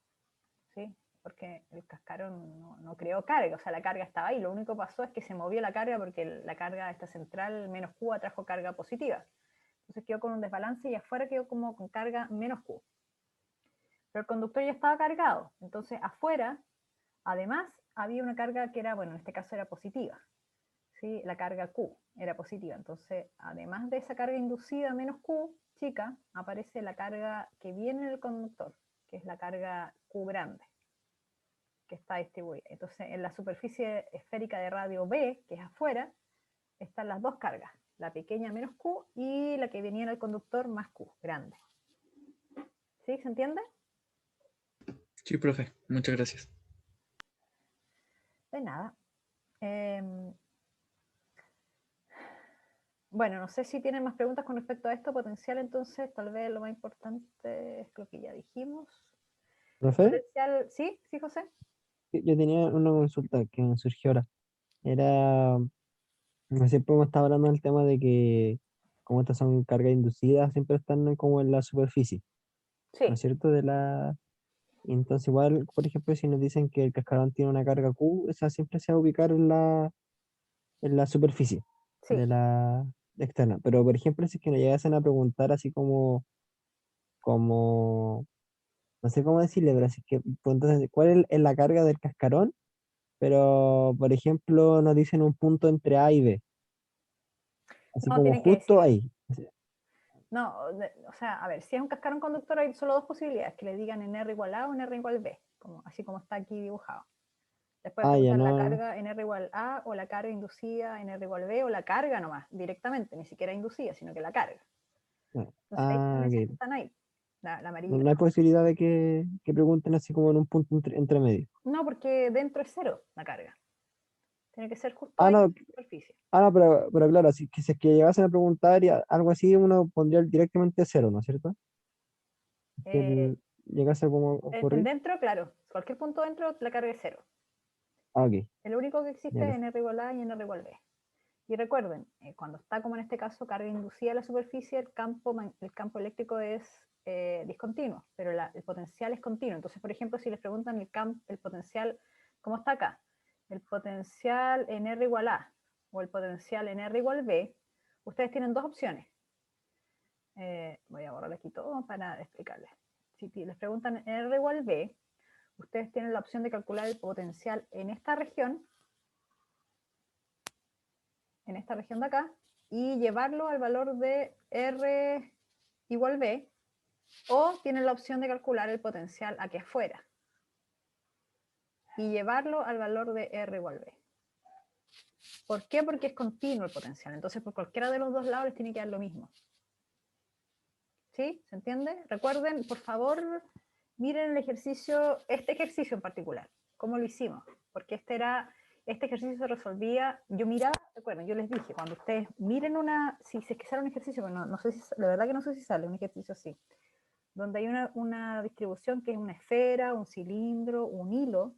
¿sí? Porque el cascarón no creó carga, o sea, la carga estaba ahí, lo único que pasó es que se movió la carga porque la carga esta central, menos Q, atrajo carga positiva. Entonces quedó con un desbalance y afuera quedó como con carga menos Q. Pero el conductor ya estaba cargado, entonces afuera, además, había una carga que era, bueno, en este caso era positiva. ¿Sí? La carga Q era positiva. Entonces, además de esa carga inducida menos Q, chica, aparece la carga que viene del conductor, que es la carga Q grande, que está distribuida. Entonces, en la superficie esférica de radio B, que es afuera, están las dos cargas, la pequeña menos Q y la que venía del conductor más Q, grande. ¿Sí? ¿Se entiende? Sí, profe, muchas gracias. De nada. Bueno, no sé si tienen más preguntas con respecto a esto potencial, entonces tal vez lo más importante es lo que ya dijimos. ¿Profe? Potencial, ¿sí? ¿Sí, José? Yo tenía una consulta que me surgió ahora. Era, siempre hemos estado hablando del tema de que como estas son cargas inducidas, siempre están como en la superficie, ¿no Sí, es cierto? Entonces igual, por ejemplo, si nos dicen que el cascarón tiene una carga Q, esa siempre se va a ubicar en la superficie sí. de la externa. Pero por ejemplo, si es que nos llegasen a preguntar así como como, no sé cómo decirle, pero así que, pues, entonces, ¿cuál es la carga del cascarón? Pero, por ejemplo, nos dicen un punto entre A y B, así No, como tienen que decir. justo ahí. No, o sea, a ver, si es un cascarón conductor hay solo dos posibilidades, que le digan en R igual A o en R igual B, así como está aquí dibujado. Después Ah, ya preguntan la no. carga en R igual A o la carga inducida en R igual B o la carga nomás, directamente, ni siquiera inducida, sino que la carga. Entonces hay Ah, diferencias que ok. están ahí, la No, amarilla. no hay posibilidad de que pregunten así como en un punto entre medio. No, porque dentro es cero la carga. Tiene que ser justo Ah, ahí en no, la superficie. pero claro, así que si es que llegasen a preguntar y algo así, uno pondría directamente cero, ¿no es cierto? Que Eh, llegase a como ocurrir. dentro, claro, cualquier punto dentro la carga es cero. Ah, ok, El único que ya existe es en R igual A y en R igual B. Y recuerden, cuando está como en este caso carga inducida a la superficie, el campo eléctrico es discontinuo, pero el potencial es continuo. Entonces, por ejemplo, si les preguntan el potencial, ¿cómo está acá? El potencial en R igual A o el potencial en R igual B, ustedes tienen dos opciones. Voy a borrar aquí todo para explicarles. Si les preguntan en R igual B, ustedes tienen la opción de calcular el potencial en esta región de acá, y llevarlo al valor de R igual B, o tienen la opción de calcular el potencial aquí afuera y llevarlo al valor de R igual B. ¿Por qué? Porque es continuo el potencial, entonces por cualquiera de los dos lados les tiene que dar lo mismo. ¿Sí? ¿Se entiende? Recuerden, por favor, miren el ejercicio, este ejercicio en particular, cómo lo hicimos, porque este ejercicio se resolvía, yo miraba, recuerden, yo les dije, cuando ustedes miren si es que sale un ejercicio, pero no sé si, la verdad que no sé si sale un ejercicio así, donde hay una distribución que es una esfera, un cilindro, un hilo,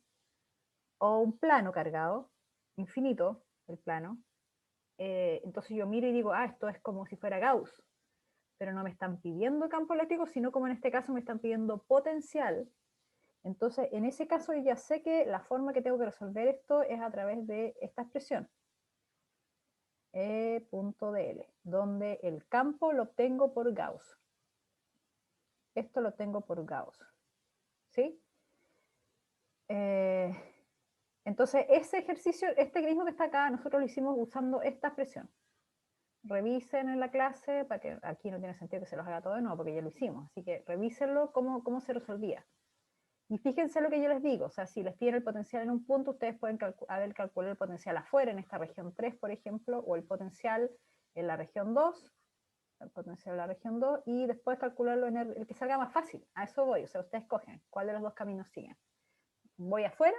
o un plano cargado, infinito, el plano, entonces yo miro y digo, esto es como si fuera Gauss, pero no me están pidiendo campo eléctrico, sino como en este caso me están pidiendo potencial. Entonces, en ese caso yo ya sé que la forma que tengo que resolver esto es a través de esta expresión, E.dl, donde el campo lo obtengo por Gauss. Esto lo tengo por Gauss. ¿Sí? Entonces, ese ejercicio, este mismo que está acá, nosotros lo hicimos usando esta expresión. Revisen en la clase, para que aquí no tiene sentido que se los haga todo de nuevo, porque ya lo hicimos. Así que revísenlo cómo se resolvía. Y fíjense lo que yo les digo, o sea, si les piden el potencial en un punto, ustedes pueden calcular el potencial afuera, en esta región 3, por ejemplo, o el potencial en la región 2, el potencial en la región 2, y después calcularlo en el que salga más fácil. A eso voy, o sea, ustedes escogen cuál de los dos caminos siguen. ¿Voy afuera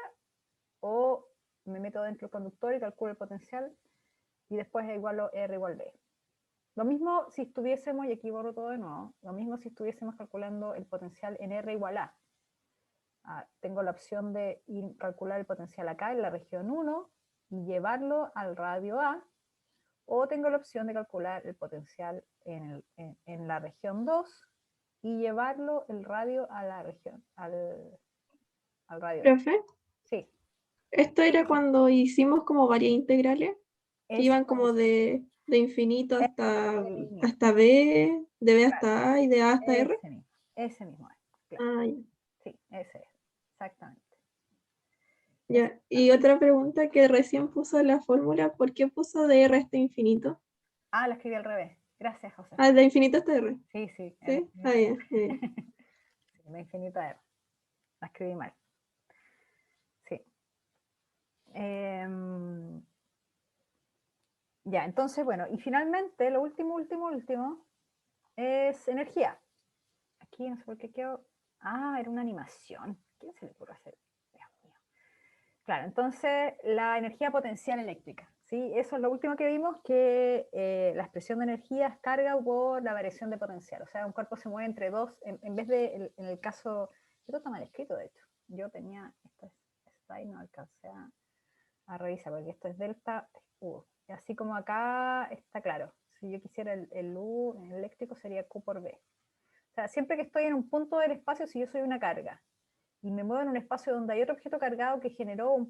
o me meto dentro del conductor y calculo el potencial y después igualo R igual B? Lo mismo si estuviésemos, y aquí borro todo de nuevo, lo mismo si estuviésemos calculando el potencial en R igual A. Tengo la opción de calcular el potencial acá en la región 1 y llevarlo al radio A, o tengo la opción de calcular el potencial en la región 2 y llevarlo el radio a la región, al radio A. Profe, Sí, esto era cuando hicimos como varias integrales que es iban como de infinito mismo, hasta B, de B claro, hasta A y de A hasta R. ese mismo es, claro, Ah, ya. sí, ese es, exactamente. Ya. Y otra pregunta que recién puso la fórmula, ¿por qué puso de R hasta infinito? La escribí al revés. Gracias, José. Ah, de infinito hasta R. Sí, sí, ¿Sí? Ah, ya, ya. sí, la infinita R. La escribí mal. Sí. Ya, entonces, bueno, y finalmente, lo último es energía. Aquí no sé por qué quedó. Era una animación. ¿Quién se le ocurre hacer? Dios mío. Claro, entonces la energía potencial eléctrica. ¿Sí? Eso es lo último que vimos, que la expresión de energía es carga por la variación de potencial. O sea, un cuerpo se mueve entre dos, en vez de, en el caso, esto está mal escrito, de hecho. Yo tenía, esto está ahí, no alcancé a revisar, porque esto es delta U. Y así como acá está claro. Si yo quisiera el U en eléctrico sería Q por B. O sea, siempre que estoy en un punto del espacio, si yo soy una carga, y me muevo en un espacio donde hay otro objeto cargado que generó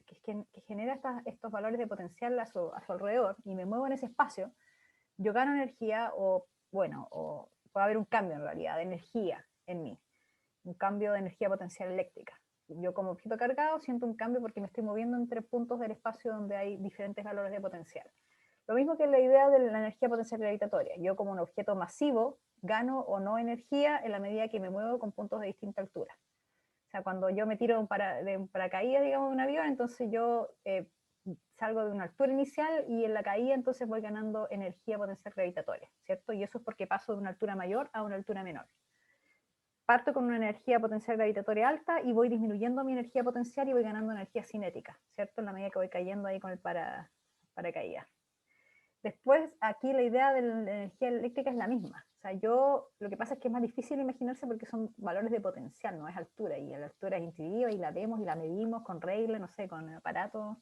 que genera estos valores de potencial a su alrededor, y me muevo en ese espacio, yo gano energía o puede haber un cambio en realidad de energía en mí, un cambio de energía potencial eléctrica. Yo como objeto cargado siento un cambio porque me estoy moviendo entre puntos del espacio donde hay diferentes valores de potencial. Lo mismo que la idea de la energía potencial gravitatoria. Yo como un objeto masivo gano o no energía en la medida que me muevo con puntos de distinta altura. O sea, cuando yo me tiro de un paracaídas, digamos, de un avión, entonces yo salgo de una altura inicial y en la caída entonces voy ganando energía potencial gravitatoria, ¿cierto? Y eso es porque paso de una altura mayor a una altura menor. Parto con una energía potencial gravitatoria alta y voy disminuyendo mi energía potencial y voy ganando energía cinética, ¿cierto? En la medida que voy cayendo ahí con el paracaídas. Después, aquí la idea de la energía eléctrica es la misma. O sea, lo que pasa es que es más difícil imaginarse porque son valores de potencial, no es altura, y la altura es intuitiva y la vemos y la medimos con reglas, no sé, con aparatos.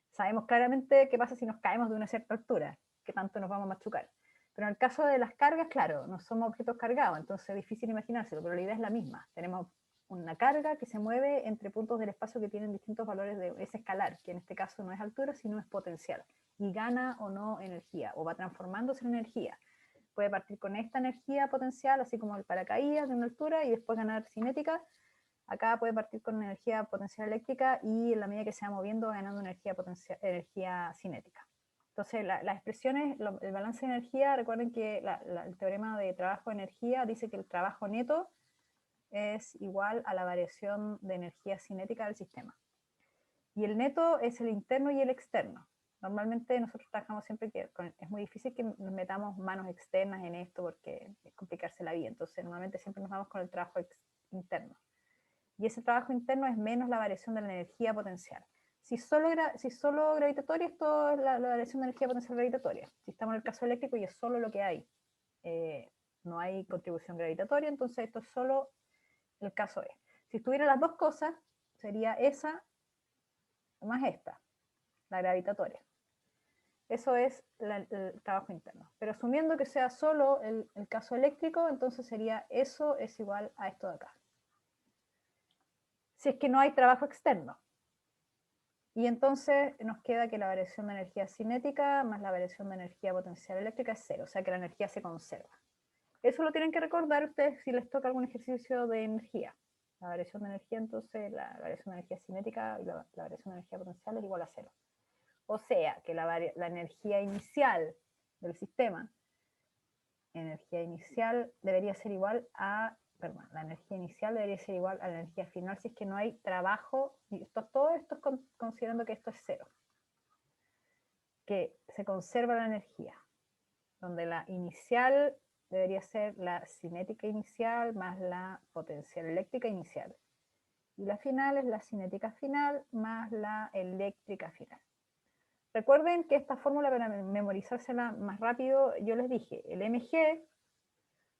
Sabemos claramente qué pasa si nos caemos de una cierta altura, qué tanto nos vamos a machucar. Pero en el caso de las cargas, claro, no somos objetos cargados, entonces es difícil imaginárselo, pero la idea es la misma. Tenemos una carga que se mueve entre puntos del espacio que tienen distintos valores de ese escalar, que en este caso no es altura, sino es potencial, y gana o no energía, o va transformándose en energía. Puede partir con esta energía potencial, así como el paracaídas de una altura, y después ganar cinética. Acá puede partir con energía potencial eléctrica y en la medida que se va moviendo va ganando energía cinética. Entonces, las expresiones, el balance de energía, recuerden que el teorema de trabajo-energía dice que el trabajo neto es igual a la variación de energía cinética del sistema. Y el neto es el interno y el externo. Normalmente nosotros trabajamos siempre que es muy difícil que nos metamos manos externas en esto porque es complicarse la vida. Entonces, normalmente siempre nos vamos con el trabajo interno. Y ese trabajo interno es menos la variación de la energía potencial. Si solo gravitatoria, esto es la variación de energía potencial gravitatoria. Si estamos en el caso eléctrico y es solo lo que hay. No hay contribución gravitatoria, entonces esto es solo el caso E. Si estuvieran las dos cosas, sería esa más esta, la gravitatoria. Eso es el trabajo interno. Pero asumiendo que sea solo el caso eléctrico, entonces sería eso es igual a esto de acá. Si es que no hay trabajo externo. Y entonces nos queda que la variación de energía cinética más la variación de energía potencial eléctrica es cero, o sea que la energía se conserva. Eso lo tienen que recordar ustedes si les toca algún ejercicio de energía. La variación de energía, entonces, la variación de energía cinética y la variación de energía potencial es igual a cero. O sea que la energía inicial del sistema, energía inicial debería ser igual a, perdón, la energía inicial debería ser igual a la energía final si es que no hay trabajo, y todo esto es considerando que esto es cero. Que se conserva la energía, donde la inicial debería ser la cinética inicial más la potencial eléctrica inicial. Y la final es la cinética final más la eléctrica final. Recuerden que esta fórmula, para memorizársela más rápido, yo les dije, el mg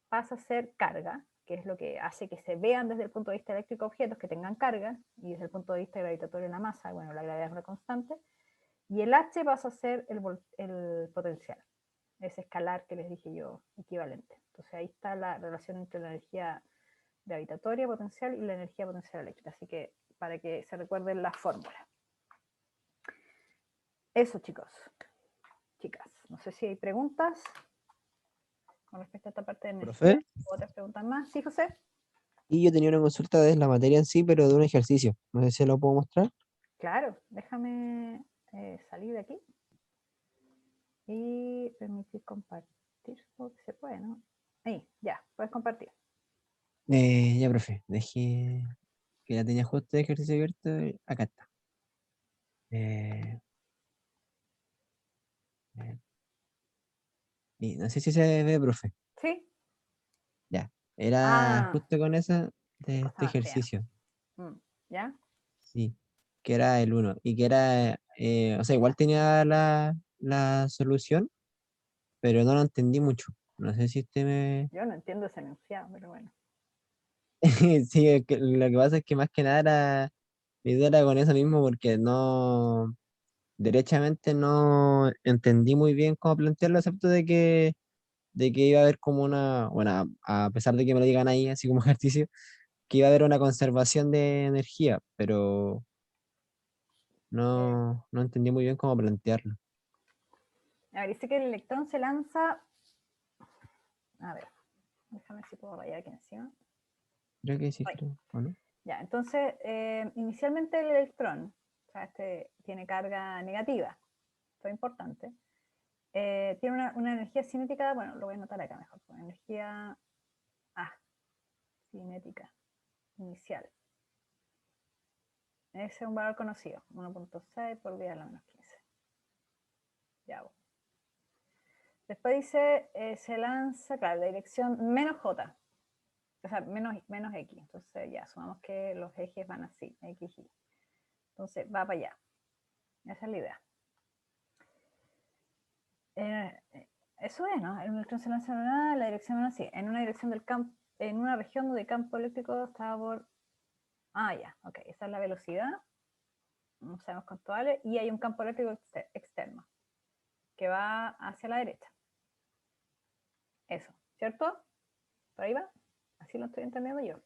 pasa a ser carga, que es lo que hace que se vean desde el punto de vista eléctrico objetos que tengan carga, y desde el punto de vista gravitatorio la masa, bueno, la gravedad es una constante, y el h pasa a ser el potencial, ese escalar que les dije yo, equivalente. Entonces ahí está la relación entre la energía gravitatoria potencial y la energía potencial eléctrica, así que para que se recuerden la fórmula. Eso, chicos, chicas, no sé si hay preguntas con respecto a esta parte de energía. ¿Profe? ¿O otras preguntas más? ¿Sí, José? Y yo tenía una consulta de la materia en sí, pero de un ejercicio. No sé si lo puedo mostrar. Claro, déjame salir de aquí y permitir compartir, porque se puede, ¿no? Ahí, ya, puedes compartir. Ya, profe, dejé que ya tenía justo el ejercicio abierto. Acá está. Y no sé si se ve, profe. ¿Sí? Ya. Era Ah, justo con esa de este ah, ya. ejercicio. ¿Ya? Sí. Que era el uno. Y que era, o sea, igual tenía la solución, pero no lo entendí mucho. No sé si usted me. Yo no entiendo ese enunciado, pero bueno. Sí, es que lo que pasa es que más que nada mi duda era con eso mismo, porque no. Derechamente no entendí muy bien cómo plantearlo, excepto de que iba a haber como una, bueno, a pesar de que me lo digan ahí, así como ejercicio, que iba a haber una conservación de energía, pero no entendí muy bien cómo plantearlo. A ver, dice que el electrón se lanza. A ver, Déjame ver si puedo rayar aquí encima. Creo que sí, Ahí. creo, ¿o no? Ya, entonces, inicialmente el electrón, o sea, este tiene carga negativa, esto es importante. Tiene una energía cinética, bueno, lo voy a anotar acá mejor, pues, energía cinética inicial. Ese es un valor conocido, 1.6 por 10 a la menos 15. Ya. Después dice, se lanza, claro, la dirección menos J, o sea, menos X. Entonces ya, sumamos que los ejes van así, X, Y. Entonces va para allá. Esa es la idea. Eso es, ¿no? El electrón se lanza en la dirección así, en una dirección del campo, en una región donde el campo eléctrico está por... ya, ok, esa es la velocidad. No sabemos cuánto vale. Y hay un campo eléctrico externo que va hacia la derecha. Eso, ¿cierto? ¿Por ahí va? Así lo estoy entendiendo yo.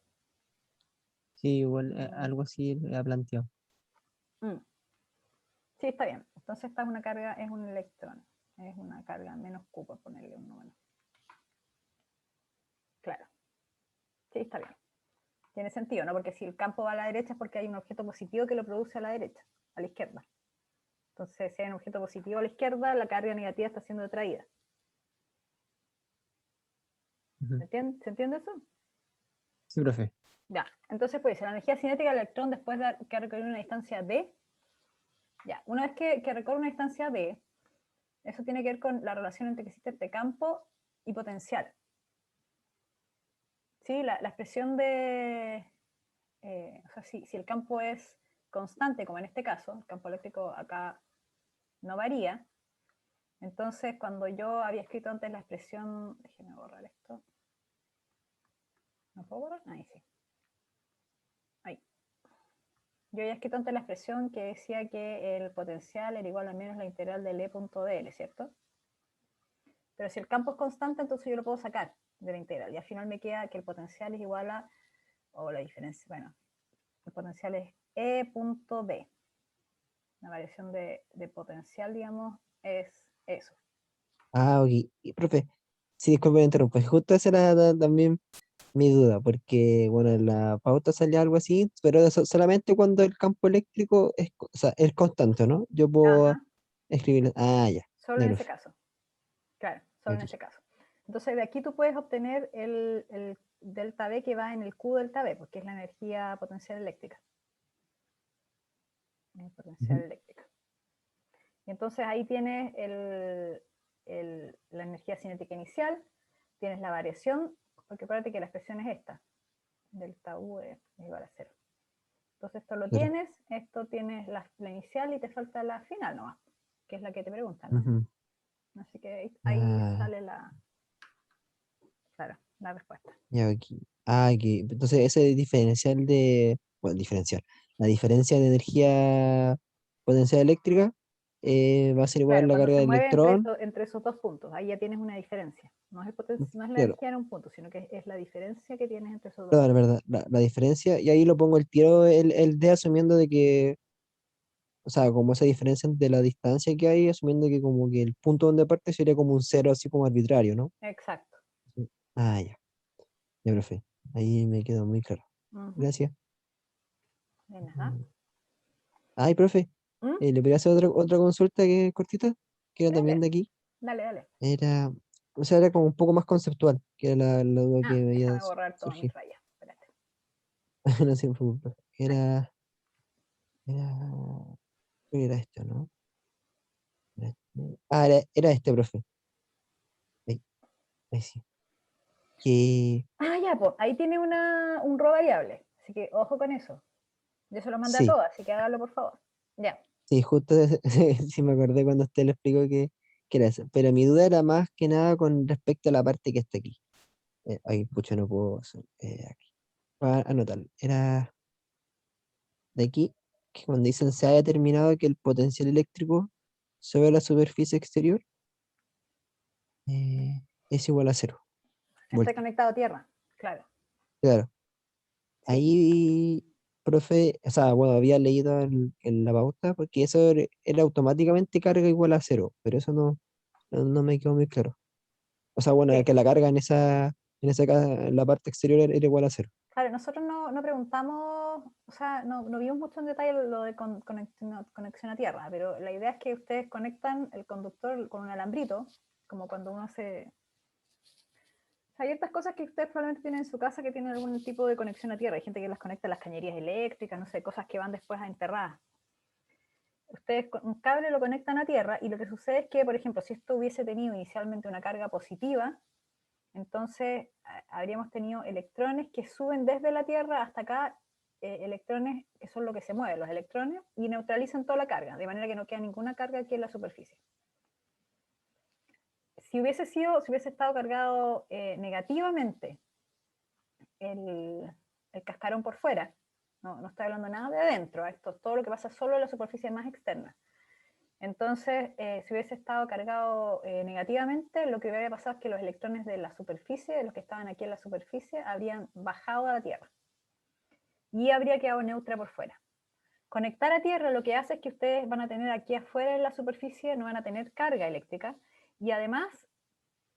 Sí, igual algo así le ha planteado. Sí, está bien. Entonces esta es una carga, es un electrón. Es una carga menos Q, por ponerle un número. Claro. Sí, está bien. Tiene sentido, ¿no? Porque si el campo va a la derecha es porque hay un objeto positivo que lo produce a la derecha, a la izquierda. Entonces, si hay un objeto positivo a la izquierda, la carga negativa está siendo atraída. Ujú. ¿Se entiende eso? Sí, profe. Ya. Entonces, pues, la energía cinética del electrón después de que ha recorrido una distancia d, ya, una vez que recorre una distancia d, eso tiene que ver con la relación entre que existe este campo y potencial. ¿Sí? La expresión de... o sea, si el campo es constante, como en este caso, el campo eléctrico acá no varía, entonces cuando yo había escrito antes la expresión, déjenme borrar esto, ¿no puedo borrar? Ahí sí. Ahí. Yo había escrito antes la expresión que decía que el potencial era igual a menos la integral del E.dl, ¿cierto? Pero si el campo es constante, entonces yo lo puedo sacar de la integral, y al final me queda que el potencial es igual a, o la diferencia, bueno, el potencial es E.b. La variación de potencial, digamos, es eso. Ok. Y, profe, sí, disculpe, me interrumpo. Justo esa era también mi duda, porque, bueno, en la pauta salía algo así, pero eso solamente cuando el campo eléctrico es, o sea, es constante, ¿no? Yo puedo Ajá, escribir, ya, solo ya, en ese profe, caso. Claro, solo ya, en profe. ese caso. Entonces, de aquí tú puedes obtener el delta V que va en el Q delta V, porque es la energía potencial eléctrica. Potencial Ujú. eléctrica. Y entonces ahí tienes la energía cinética inicial, tienes la variación, porque acuérdate que la expresión es esta, delta U es igual a 0. Entonces esto lo Claro. tienes, esto tienes la inicial y te falta la final nomás, que es la que te preguntan, ¿no? Ujú. Así que ahí Ah, sale claro, la respuesta. ya aquí. Aquí. Entonces, ese diferencial de, bueno, diferencial, la diferencia de energía potencial eléctrica va a ser igual a Claro, la cuando carga se del mueve electrón. entre esos dos puntos, ahí ya tienes una diferencia. No es, no es la Claro, energía en un punto, sino que es la diferencia que tienes entre esos dos claro, la puntos. verdad, la diferencia, y ahí lo pongo el tiro, el D asumiendo de que, o sea, como esa diferencia de la distancia que hay, asumiendo que como que el punto donde parte sería como un cero así como arbitrario, ¿no? Exacto. Sí. Ya, profe, ahí me quedó muy claro. Ujú. Gracias. De nada. Mm. Ay, profe, ¿Mm? ¿le podría hacer otra consulta que es cortita? Que era también Dale, de aquí. dale, dale. Era, o sea, era como un poco más conceptual, que era la duda que me había Déjame borrar todas mis surgido. rayas. Espérate. No sé, profe. Ahí. Creo que era esto, ¿no? Era este, profe. Ahí, ahí sí. Que Ya, pues, ahí tiene un row variable. Así que ojo con eso. Yo se lo mandé a sí, todos, así que hágalo por favor. Ya. sí, justo sí me acordé cuando usted le explicó que era eso. Pero mi duda era más que nada con respecto a la parte que está aquí. Ay, pucha, no puedo hacer, aquí. Voy a anotarlo. Era de aquí, que cuando dicen se ha determinado que el potencial eléctrico sobre la superficie exterior eh, es igual a 0 Está voltios. conectado a tierra. Claro. Claro, Sí. ahí, profe, o sea, bueno, había leído en la pauta, porque eso era automáticamente carga igual a 0, pero eso no me quedó muy claro. O sea, bueno, Sí. que la carga en En ese caso, la parte exterior era igual a 0. Claro, nosotros no preguntamos, o sea, no vimos mucho en detalle lo de conexión a tierra, pero la idea es que ustedes conectan el conductor con un alambrito, como cuando uno se... O sea, hay ciertas cosas que ustedes probablemente tienen en su casa que tienen algún tipo de conexión a tierra. Hay gente que las conecta a las cañerías eléctricas, no sé, cosas que van después a enterradas. Ustedes con un cable lo conectan a tierra y lo que sucede es que, por ejemplo, si esto hubiese tenido inicialmente una carga positiva, entonces habríamos tenido electrones que suben desde la Tierra hasta acá, electrones que son lo que se mueve, los electrones, y neutralizan toda la carga, de manera que no queda ninguna carga aquí en la superficie. Si hubiese estado cargado negativamente el cascarón por fuera, no estoy hablando nada de adentro, esto es todo lo que pasa solo en la superficie más externa. Entonces, si hubiese estado cargado negativamente, lo que hubiera pasado es que los electrones de la superficie, de los que estaban aquí en la superficie, habrían bajado a la Tierra y habría quedado neutra por fuera. Conectar a Tierra lo que hace es que ustedes van a tener aquí afuera en la superficie, no van a tener carga eléctrica, y además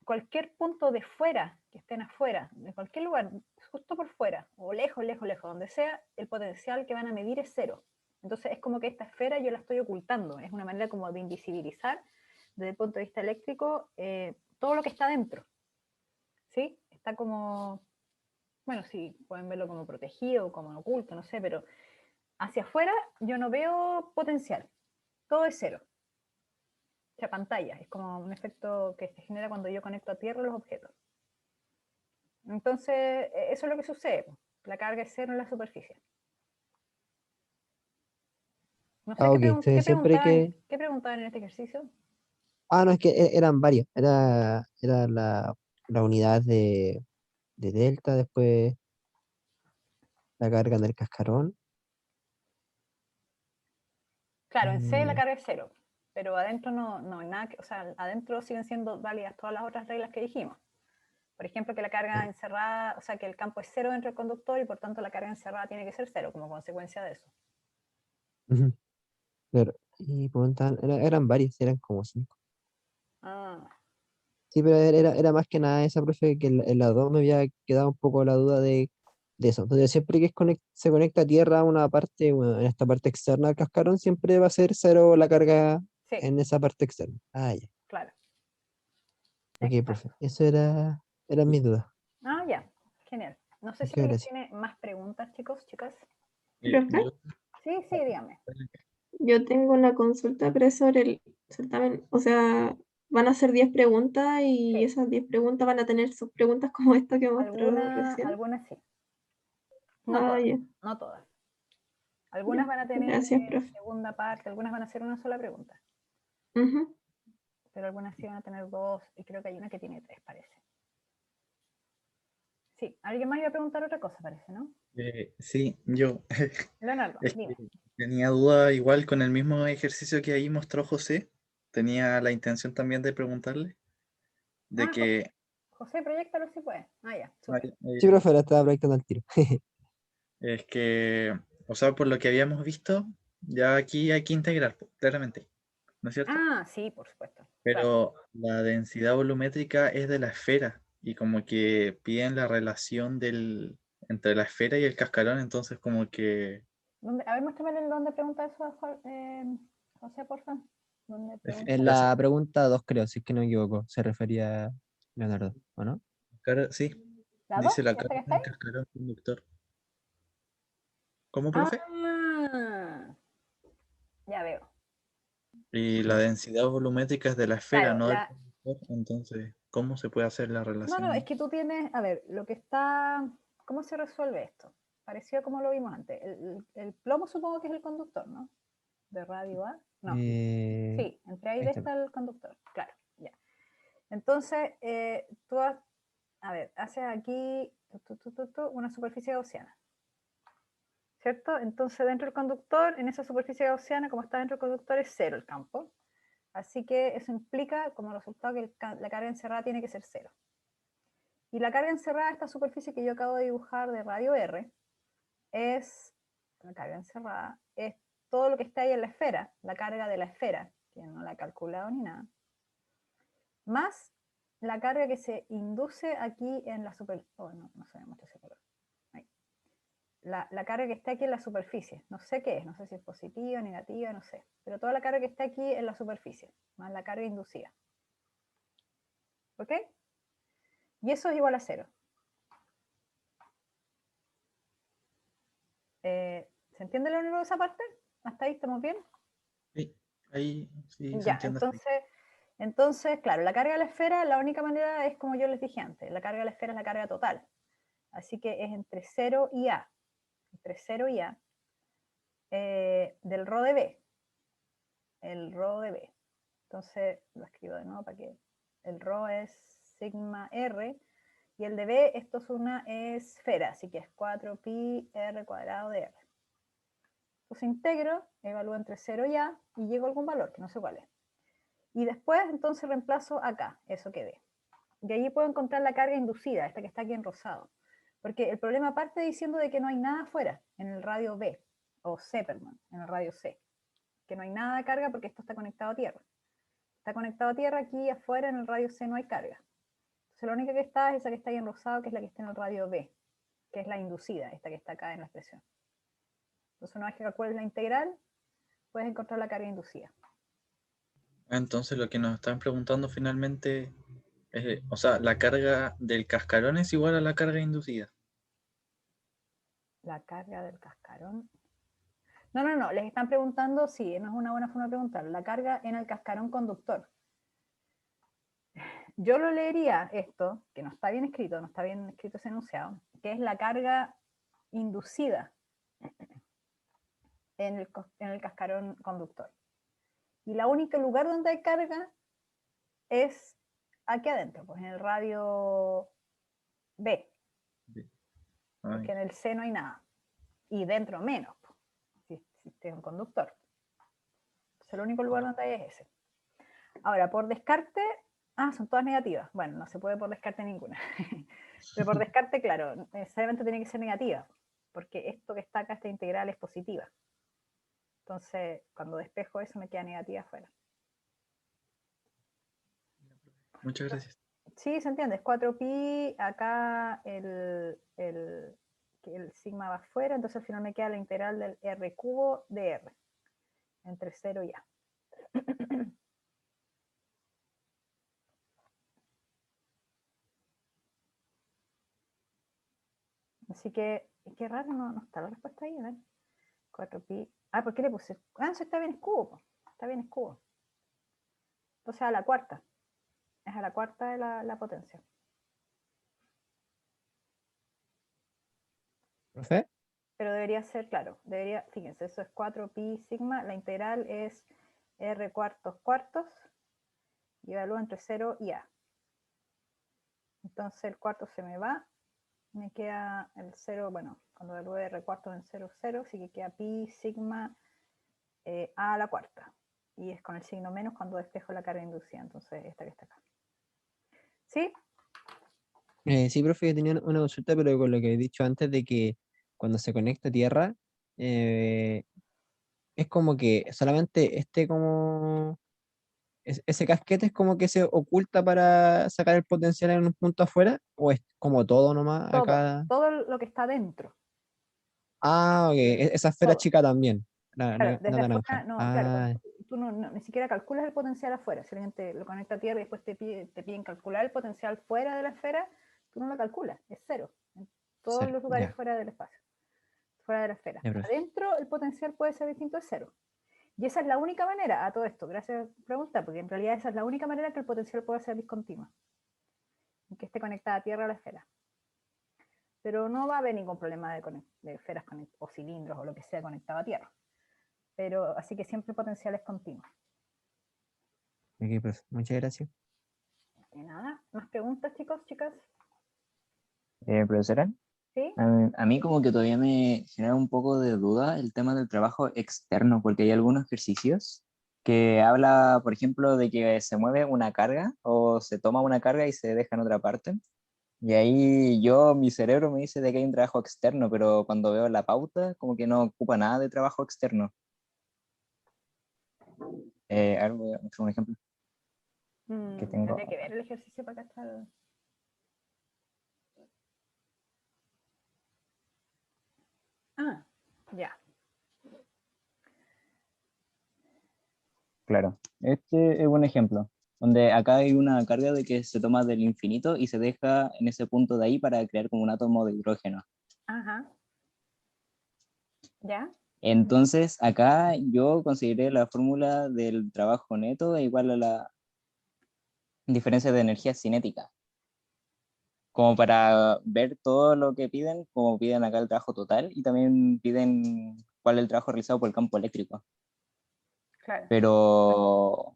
cualquier punto de fuera, que estén afuera, de cualquier lugar, justo por fuera, o lejos, donde sea, el potencial que van a medir es 0. Entonces es como que esta esfera yo la estoy ocultando, es una manera como de invisibilizar desde el punto de vista eléctrico todo lo que está dentro. ¿Sí? Está como, bueno, sí, pueden verlo como protegido, como oculto, no sé, pero hacia afuera yo no veo potencial, todo es 0. O sea, pantalla, es como un efecto que se genera cuando yo conecto a tierra los objetos. Entonces, eso es lo que sucede, la carga es 0 en la superficie. No sé Ok, entonces siempre que... qué preguntaban en este ejercicio. No, es que eran varias. Era la unidad de delta, después la carga en el cascarón. Claro, en C la eh, carga es 0, pero adentro no hay nada, o sea, adentro siguen siendo válidas todas las otras reglas que dijimos. Por ejemplo, que la carga encerrada, o sea, que el campo es 0 dentro del conductor y por tanto la carga encerrada tiene que ser 0 como consecuencia de eso. ujú, claro. Y preguntaban, eran varias, eran como 5. Ah, Sí, pero era más que nada esa, profe, que en la 2 me había quedado un poco la duda de eso. Entonces, siempre que se conecta a tierra a una parte, bueno, en esta parte externa del cascarón, siempre va a ser 0 la carga sí, en esa parte externa. Ya. claro. Ok, Exacto. profe. Eso era mi duda. Ah, ya, genial. No sé si Muchas alguien gracias. tiene más preguntas, chicos, chicas. ¿Profe? Yo, Sí, dígame. Yo tengo una consulta, pero es sobre el certamen. O sea, van a ser 10 preguntas y Sí, esas 10 preguntas van a tener sus preguntas como esta que mostró recién. algunas sí. No Ah, todas, ya, no todas. ya. Algunas van a tener Gracias, profe. segunda parte, algunas van a ser una sola pregunta, Ujú. pero algunas sí van a tener dos, y creo que hay una que tiene tres, parece. Sí, alguien más iba a preguntar otra cosa, parece, ¿no? sí, yo. Leonardo, Es dime. que tenía duda igual con el mismo ejercicio que ahí mostró José. Tenía la intención también de preguntarle de Ah, que, José, proyectalo si puede. Ah, ya, ah, súper. Sí, profe, la estaba proyectando al tiro. es que, o sea, por lo que habíamos visto, ya aquí hay que integrar, po, claramente, ¿no es cierto? Ah, sí, por supuesto. Claro. Pero la densidad volumétrica es de la esfera y como que piden la relación entre la esfera y el cascarón, entonces como que A ver, muéstrame dónde pregunta eso, José, por favor. ¿Dónde En pregunta? la pregunta 2 creo, si es que no me equivoco, se refería a Leonardo, ¿o no? sí, ¿La dos? dice la ¿Esta que carga está del ahí? cascarón conductor. ¿Cómo, profe? Ah, ya veo. Y la densidad volumétrica es de la esfera, Claro, no del conductor, entonces, ¿cómo se puede hacer la no, es relación? que tú tienes, a ver, lo que está, ¿cómo se resuelve esto? Parecido a como lo vimos antes. El plomo supongo que es el conductor, ¿no? De radio A. No, sí, entre ahí Ahí está. está el conductor, claro, ya. Entonces, a ver, haces aquí una superficie gaussiana, ¿cierto? Entonces, dentro del conductor, en esa superficie gaussiana, como está dentro del conductor, es 0 el campo. Así que eso implica, como resultado, que la carga encerrada tiene que ser 0. Y la carga encerrada, esta superficie que yo acabo de dibujar de radio R, es, la carga encerrada, es todo lo que está ahí en la esfera, la carga de la esfera, que no la he calculado ni nada, más la carga que se induce aquí en la superficie. Oh, no, no se me muestra ese color. Ahí. La carga que está aquí en la superficie. No sé qué es, no sé si es positiva, negativa, no sé. Pero toda la carga que está aquí en la superficie, más la carga inducida. ¿Ok? Y eso es igual a 0. ¿Se entiende lo único de esa parte? ¿Hasta ahí estamos bien? Sí, ahí sí se Ya, entiende. entonces, claro, la carga de la esfera, la única manera es como yo les dije antes, la carga de la esfera es la carga total. Así que es entre 0 y A, entre 0 y A, del rho de B, el rho de B. Entonces, lo escribo de nuevo para que el rho es sigma R, y el de B, esto es una esfera, así que es 4pi R cuadrado de R. Entonces integro, evalúo entre 0 y A, y llego a algún valor, que no sé cuál es. Y después, entonces, reemplazo acá, eso que ve. Y allí puedo encontrar la carga inducida, esta que está aquí en rosado. Porque el problema parte diciendo de que no hay nada afuera, en el radio B, o C, perdón, en el radio C. Que no hay nada de carga porque esto está conectado a tierra. Está conectado a tierra, aquí afuera en el radio C no hay carga. Entonces la única que está es esa que está ahí en rosado, que es la que está en el radio B, que es la inducida, esta que está acá en la expresión. Entonces una vez que calcules la integral, puedes encontrar la carga inducida. Entonces lo que nos están preguntando finalmente es, o sea, la carga del cascarón es igual a la carga inducida. La carga del cascarón. No, les están preguntando, sí, no es una buena forma de preguntar, la carga en el cascarón conductor. Yo lo leería esto, que no está bien escrito ese enunciado, que es la carga inducida en el cascarón conductor. Y el único lugar donde hay carga es aquí adentro, pues en el radio B, porque en el C no hay nada. Y dentro menos, si es un conductor. Entonces el único lugar donde hay es ese. Ahora, por descarte, son todas negativas. Bueno, no se puede por descarte ninguna. Pero por descarte, claro, necesariamente tiene que ser negativa, porque esto que está acá, esta integral, es positiva. Entonces, cuando despejo eso, me queda negativa afuera. Muchas gracias. Sí, se entiende, es 4pi, acá el sigma va afuera, entonces al final me queda la integral del r cubo de r, entre 0 y a. Así que, qué raro, no está la respuesta ahí, a ver. 4pi. ¿Por qué le puse? Eso está bien, es cubo. Está bien, es cubo. Entonces a la cuarta. Es a la cuarta de la potencia. ¿Profe? Pero debería ser, claro, fíjense, eso es 4pi sigma, la integral es r cuartos cuartos, y evalúo entre 0 y a. Entonces el cuarto se me va, me queda el 0, bueno, cuando evalúe r cuartos en 0, 0, así que queda pi sigma a la cuarta. Y es con el signo menos cuando despejo la carga inducida, entonces esta que está acá. ¿Sí? Sí, profe, yo tenía una consulta, pero con lo que he dicho antes de que cuando se conecta a tierra, es como que solamente ese casquete es como que se oculta para sacar el potencial en un punto afuera, o es como todo nomás acá. Todo lo que está dentro. Ah, ok, esa esfera Todo. chica también, Claro, la desde naranja. afuera, no, claro, Ah, tú ni siquiera calculas el potencial afuera, si alguien lo conecta a tierra y después te piden calcular el potencial fuera de la esfera, tú no lo calculas, es 0, en todos cero, los lugares ya, fuera del espacio, fuera de la esfera. ya, profe. Adentro el potencial puede ser distinto, es 0. Y esa es la única manera, a todo esto, gracias por preguntar, porque en realidad esa es la única manera que el potencial puede ser discontinuo, en que esté conectada a tierra a la esfera. Pero no va a haber ningún problema de esferas o cilindros o lo que sea conectado a tierra. Pero así que siempre el potencial es continuo. Ok, profe, muchas gracias. De nada, ¿más preguntas, chicos, chicas? Profesora, ¿Sí? a mí como que todavía me genera un poco de duda el tema del trabajo externo, porque hay algunos ejercicios que habla, por ejemplo, de que se mueve una carga o se toma una carga y se deja en otra parte. Y ahí mi cerebro me dice de que hay un trabajo externo, pero cuando veo la pauta, como que no ocupa nada de trabajo externo. A ver, voy a hacer un ejemplo. tengo. Tendría que ver el ejercicio para cachar. Ah, ya. Claro, este es un ejemplo, donde acá hay una carga de que se toma del infinito y se deja en ese punto de ahí para crear como un átomo de hidrógeno. Ajá. ¿Ya? Entonces, acá yo consideré la fórmula del trabajo neto igual a la diferencia de energía cinética, como para ver todo lo que piden, como piden acá el trabajo total y también piden cuál es el trabajo realizado por el campo eléctrico. Claro. Pero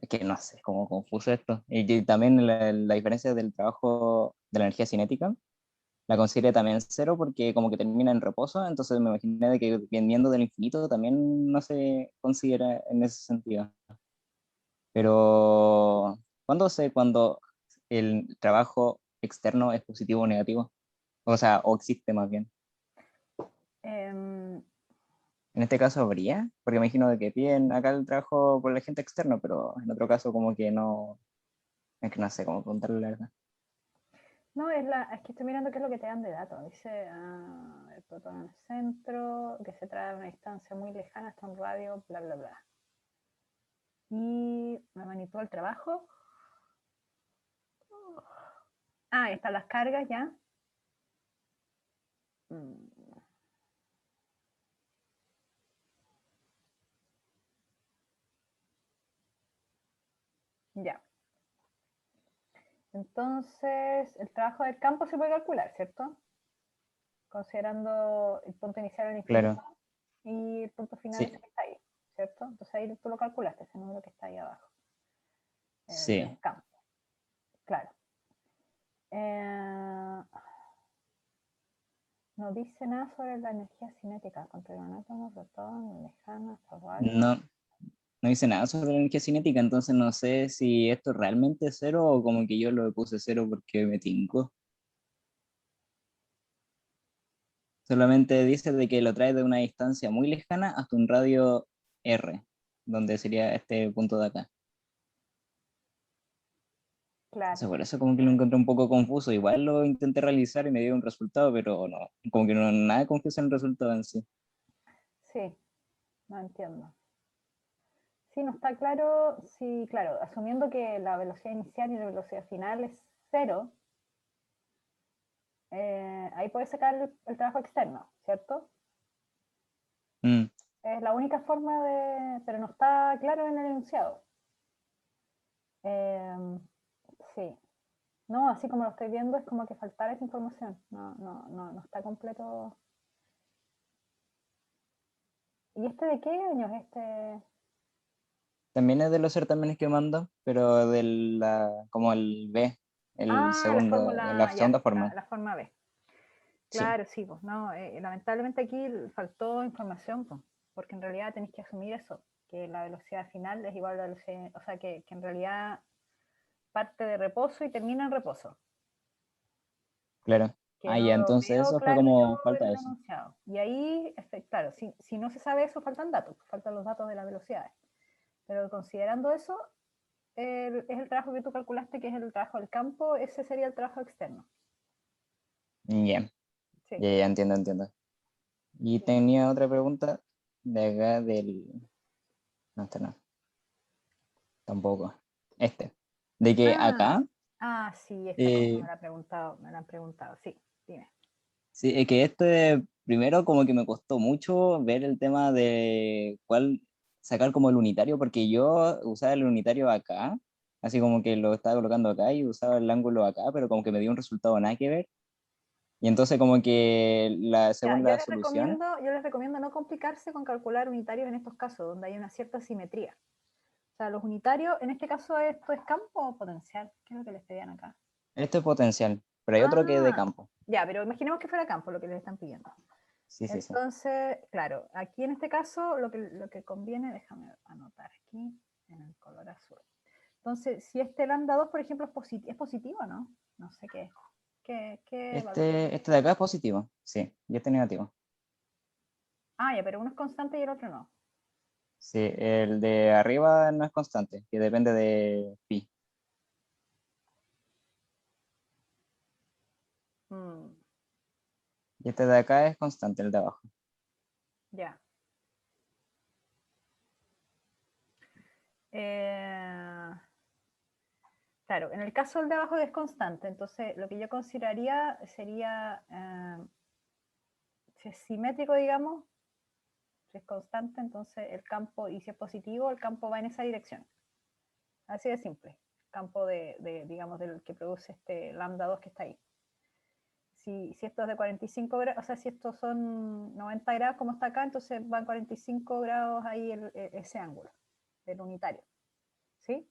es que no sé, es como confuso esto. Y que también la diferencia del trabajo de la energía cinética la consideré también cero porque como que termina en reposo, entonces me imaginé de que viniendo del infinito también no se considera en ese sentido. Pero, ¿cuándo sé cuando el trabajo externo es positivo o negativo? O sea, o existe más bien. Em, En este caso habría, porque me imagino de que piden acá el trabajo por el agente externo, pero en otro caso como que no, es que no sé cómo contarle la verdad. no, es que estoy mirando qué es lo que te dan de datos. Dice el protón en el centro, que se trae a una distancia muy lejana hasta un radio, bla, bla, bla. Y me manipuló el trabajo. Ah, ahí están las cargas ya. Ya. Entonces, el trabajo del campo se puede calcular, ¿cierto? Considerando el punto inicial en el infinito Claro, y el punto final sí, ese que está ahí, ¿cierto? Entonces ahí tú lo calculaste, ese número que está ahí abajo, sí. del campo, claro. Eh, no dice nada sobre la energía cinética, contra un átomo, protón, lejano, hasta radio. No, no dice nada sobre la energía cinética, entonces no sé si esto es realmente cero o como que yo lo puse cero porque me tinco. Solamente dice de que lo trae de una distancia muy lejana hasta un radio R, donde sería este punto de acá. Entonces, Claro, por eso como que lo encontré un poco confuso. Igual lo intenté realizar y me dio un resultado, pero no, como que no nada confuso en el resultado en sí. sí, no entiendo. Sí, no está claro, sí, claro, asumiendo que la velocidad inicial y la velocidad final es cero, ahí puedes sacar el trabajo externo, ¿cierto? Mm, Es la única forma de, pero no está claro en el enunciado. Sí, no, así como lo estoy viendo es como que faltara esa información, no está completo. ¿Y este de qué año es este? También es de los certámenes que mando, pero como el B, el Ah, la segundo, la fórmula, ya, segunda forma. la forma B. Sí, Claro, sí, pues no, lamentablemente aquí faltó información, pues, porque en realidad tenéis que asumir eso, que la velocidad final es igual a la velocidad, o sea, que en realidad parte de reposo y termina en reposo, claro. que Ah, no ya, lo entonces veo eso fue claro como yo en falta el eso. enunciado. Y ahí, claro, si no se sabe eso, faltan datos, faltan los datos de las velocidades. Pero considerando eso, es el trabajo que tú calculaste, que es el trabajo del campo, ese sería el trabajo externo. Ya, Sí. ya, ya, entiendo, entiendo. Y Sí. tenía otra pregunta de acá del... No, este no, tampoco. Este. De que Ah, acá, sí, esta cosa eh, me la han preguntado, sí, dime. sí, es que este primero como que me costó mucho ver el tema de cuál sacar como el unitario, porque yo usaba el unitario acá, así como que lo estaba colocando acá y usaba el ángulo acá, pero como que me dio un resultado nada que ver. Y entonces como que Ya, según la solución, yo les recomiendo no complicarse con calcular unitarios en estos casos, donde hay una cierta simetría. O sea, los unitarios, en este caso, ¿esto es campo o potencial? ¿Qué es lo que les pedían acá? esto es potencial, pero hay otro que es de Ah, campo. ya, pero imaginemos que fuera campo lo que les están pidiendo. Sí, sí, sí. Entonces, claro, aquí en este caso lo que conviene, déjame anotar aquí en el color azul. Entonces, si este lambda 2, por ejemplo, es positivo, ¿no? No sé qué es. ¿Qué valor? Este de acá es positivo, sí, y este negativo. Ah, ya, pero uno es constante y el otro no. Sí, el de arriba no es constante, que depende de pi. Mm, Y este de acá es constante, el de abajo. ya. Eh, claro, en el caso del de abajo es constante, entonces lo que yo consideraría sería, si es simétrico, digamos, si es constante, entonces el campo, y si es positivo, el campo va en esa dirección. Así de simple. Campo digamos, del que produce este lambda 2 que está ahí. Si esto es de 45 grados, o sea, si estos son 90 grados como está acá, entonces van 45 grados ahí ese ángulo del unitario. ¿Sí?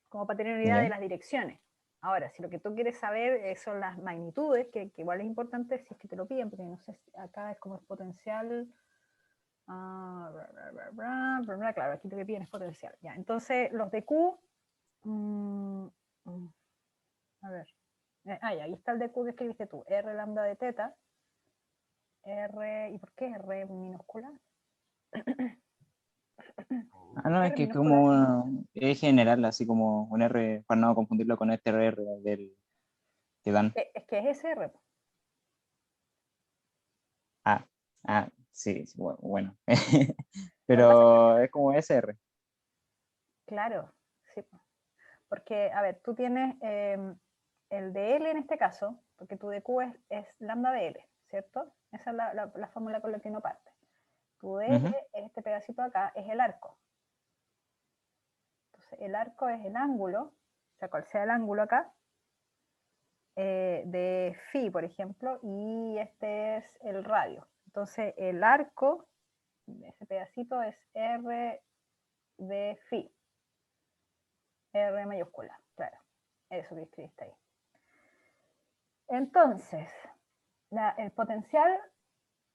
Como para tener una idea Ya. de las direcciones. Ahora, si lo que tú quieres saber son las magnitudes, que igual es importante si es que te lo piden, porque no sé, acá es como es potencial. Claro, aquí lo que piden es potencial. Ya, entonces, los de Q. A ver. Ya, ahí está el de Q que escribiste tú. R lambda de teta. R. ¿Y por qué R minúscula? No, es R que es minúscula. como es general, así como un R, para no confundirlo con este R del que dan. Es que es ese R. Ah, sí, sí, bueno. Lo que pasa Pero es como SR. claro, sí. Porque, a ver, tú tienes el de L en este caso, porque tu de Q es lambda de L, ¿cierto? Esa es la fórmula con la que uno parte. Tu de L es este pedacito de acá, es el arco. Entonces, el arco es el ángulo, o sea, cual sea el ángulo acá, de phi, por ejemplo, y este es el radio. Entonces, el arco, ese pedacito es R de phi, R mayúscula, claro, eso que escribiste ahí. Entonces, el potencial,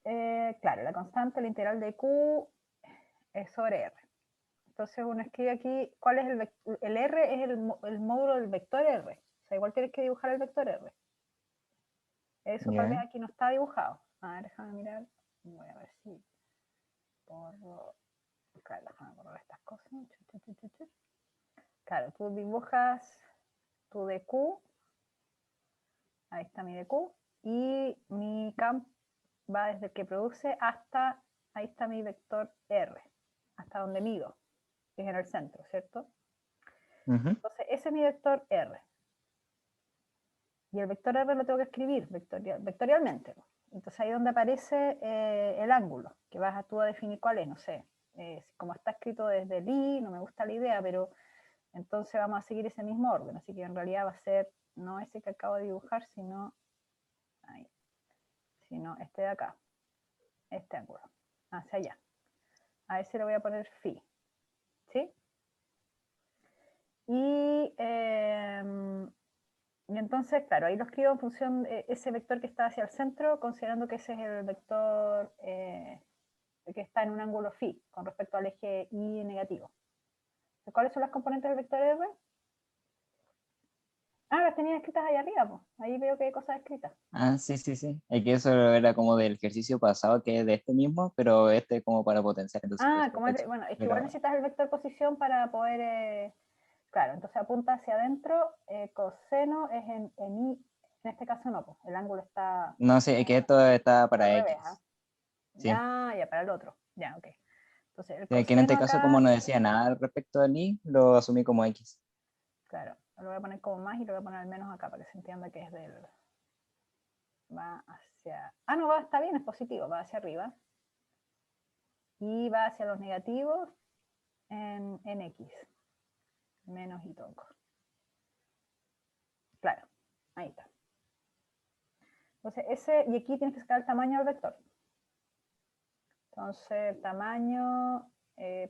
claro, la constante, la integral de Q es sobre R. Entonces uno escribe aquí, ¿cuál es el R? Es el módulo del vector R. O sea, igual tienes que dibujar el vector R. Eso tal vez Ya. aquí no está dibujado. A ver, déjame mirar. Voy a ver si borro. Claro, déjame borrar estas cosas. Claro, tú dibujas tu DQ. Ahí está mi DQ. Y mi campo va desde el que produce hasta, ahí está mi vector R, hasta donde mido, que es en el centro, ¿cierto? Entonces, ese es mi vector R. Y el vector R lo tengo que escribir vectorialmente. Entonces, ahí es donde aparece el ángulo, que vas tú a definir cuál es, no sé. Como está escrito desde el I, no me gusta la idea, pero entonces vamos a seguir ese mismo orden. Así que en realidad va a ser no ese que acabo de dibujar, sino, ahí, sino este de acá, este ángulo, hacia allá. A ese le voy a poner phi. ¿Sí? Y entonces, claro, ahí lo escribo en función de ese vector que está hacia el centro, considerando que ese es el vector que está en un ángulo phi con respecto al eje y negativo. ¿Cuáles son las componentes del vector R? Ah, las tenía escritas ahí arriba, pues. Ahí veo que hay cosas escritas. Sí, sí, sí. Es que eso era como del ejercicio pasado, que es de este mismo, pero este como para potenciar. Entonces, por eso Como está hecho. bueno, es que igual Pero, necesitas el vector posición para poder, claro, entonces apunta hacia adentro, coseno es en I, en este caso no, pues, el ángulo está no sé, es que esto está al para revés, ¿ah? X. Sí. Ya, para el otro, ya, ok. Entonces el Que en este coseno caso, acá, como no decía nada al respecto del I, lo asumí como X. claro, lo voy a poner como más y lo voy a poner al menos acá para que se entienda que es va hacia, no, está bien, es positivo, va hacia arriba. Y va hacia los negativos en X, menos y tronco. Claro, ahí está. Entonces, y aquí tienes que sacar el tamaño del vector. Entonces, el tamaño,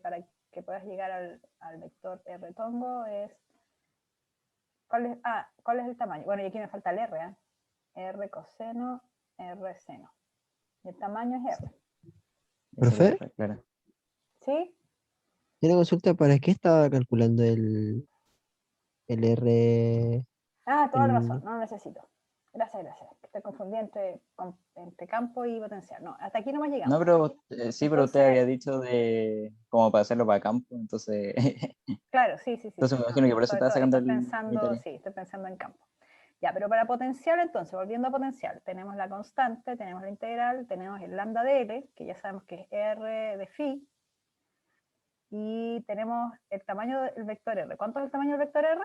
para que puedas llegar al vector R tongo es, ¿cuál es el tamaño? Bueno, y aquí me falta el R, ¿eh? R coseno, R seno. Y el tamaño es R. Ese es ¿Profe? R, claro. ¿Sí? Tiene consulta, ¿para qué estaba calculando el R? Toda la razón, no lo necesito. Gracias, gracias. Te confundí entre campo y potencial. No, hasta aquí no hemos llegado. No, pero sí, pero usted Entonces, había dicho de como para hacerlo para campo, entonces, claro, sí. entonces me No, imagino que por eso sobre estaba todo sacando estoy mi pensando, tarea. sí, estoy pensando en campo. Ya, pero para potencial, entonces, volviendo a potencial, tenemos la constante, tenemos la integral, tenemos el lambda de L, que ya sabemos que es R de phi, y tenemos el tamaño del vector R. ¿Cuánto es el tamaño del vector R?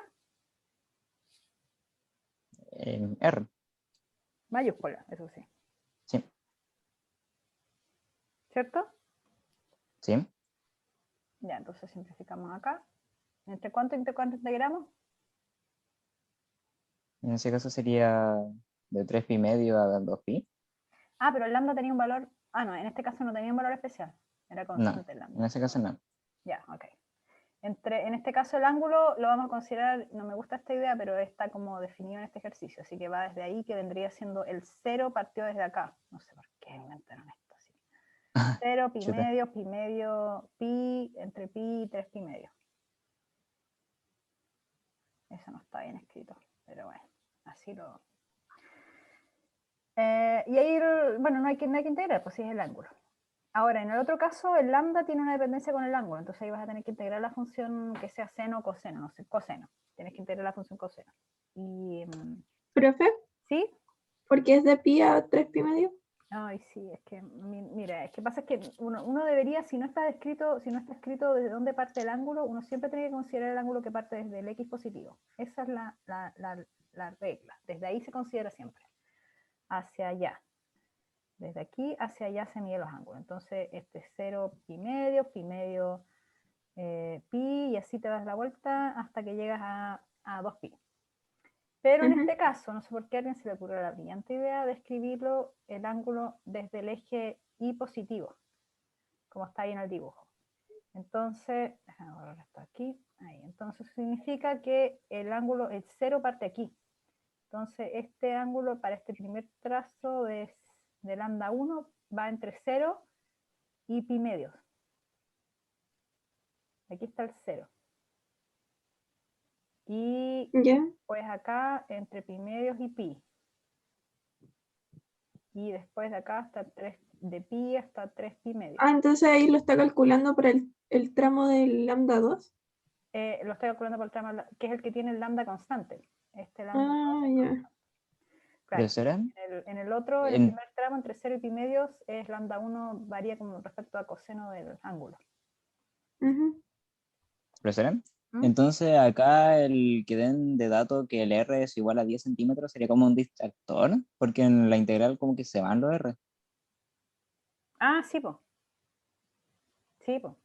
R, Mayúscula, eso sí, sí, ¿cierto? sí. Ya, entonces simplificamos acá. ¿Entre cuánto integramos? En ese caso sería de 3 pi medio a 2 pi. Ah, pero el lambda tenía un valor. Ah, no, en este caso no tenía un valor especial. Era No, constante el en lambda. ese caso no. Ya, ok. En este caso el ángulo lo vamos a considerar, no me gusta esta idea, pero está como definido en este ejercicio, así que va desde ahí, que vendría siendo el 0 partió desde acá. No sé por qué inventaron esto. Así. 0, pi Chuta. medio, pi, entre pi y 3 pi medio. Eso no está bien escrito, pero bueno, así lo... y ahí, bueno, no hay que integrar, pues sí es el ángulo. Ahora, en el otro caso, el lambda tiene una dependencia con el ángulo, entonces ahí vas a tener que integrar la función que sea seno o coseno, no sé, coseno. Tienes que integrar la función coseno. Y, Profe, ¿sí? porque es de pi a 3 pi medio. Ay, sí, es que, mira, es que pasa es que uno debería, si no está escrito desde dónde parte el ángulo, uno siempre tiene que considerar el ángulo que parte desde el x positivo. Esa es la regla. Desde ahí se considera siempre. Hacia allá. Desde aquí hacia allá se miden los ángulos. Entonces, este es 0 pi medio, pi, y así te das la vuelta hasta que llegas a 2 pi. Pero en este caso, no sé por qué a alguien se le ocurrió la brillante idea de escribirlo el ángulo desde el eje y positivo, como está ahí en el dibujo. Entonces, déjame borrar esto aquí. Ahí. Entonces significa que el ángulo, el 0 parte aquí. Entonces, este ángulo para este primer trazo de lambda 1 va entre 0 y pi medios. Aquí está el 0. Y Ya. pues acá entre pi medios y pi. Y después de acá hasta 3, de pi hasta 3 pi medios. Ah, entonces ahí lo está calculando para el tramo del lambda 2. Lo estoy calculando por el tramo, que es el que tiene el lambda constante. Este lambda Ah, 2 es ya. constante. Claro. Profesora, En el otro, en el primer tramo entre 0 y pi medios, es lambda 1 varía con respecto a coseno del ángulo. Ujú. profesora, ¿Mm? entonces acá el que den de dato que el R es igual a 10 centímetros sería como un distractor, porque en la integral como que se van los R. Ah, sí, po. Sí, po.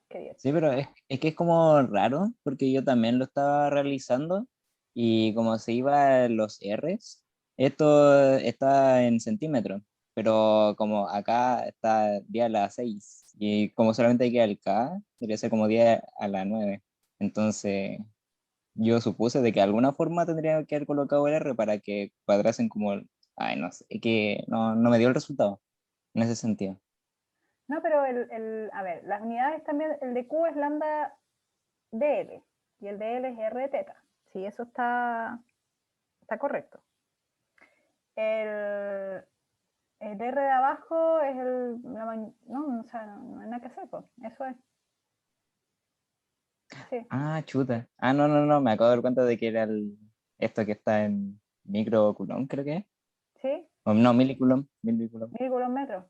Qué bien. Sí, pero es que es como raro, porque yo también lo estaba realizando y como se iba los R's, esto está en centímetros, pero como acá está 10 a la 6 y como solamente hay que el K, debería ser como 10 a la 9. Entonces yo supuse de que de alguna forma tendría que haber colocado el R para que cuadrasen como, ay, no sé, que no me dio el resultado en ese sentido. No, pero a ver, las unidades también, el de Q es lambda dl y el de L es R de teta. Sí, eso está correcto. El R de abajo es no, o sea, no hay nada que hacer, pues. Eso es. Sí, Ah, chuta. Ah, no, me acabo de dar cuenta de que era esto que está en microcoulomb, creo que es. sí, O no, milicoulomb. 1000 coulomb-metros.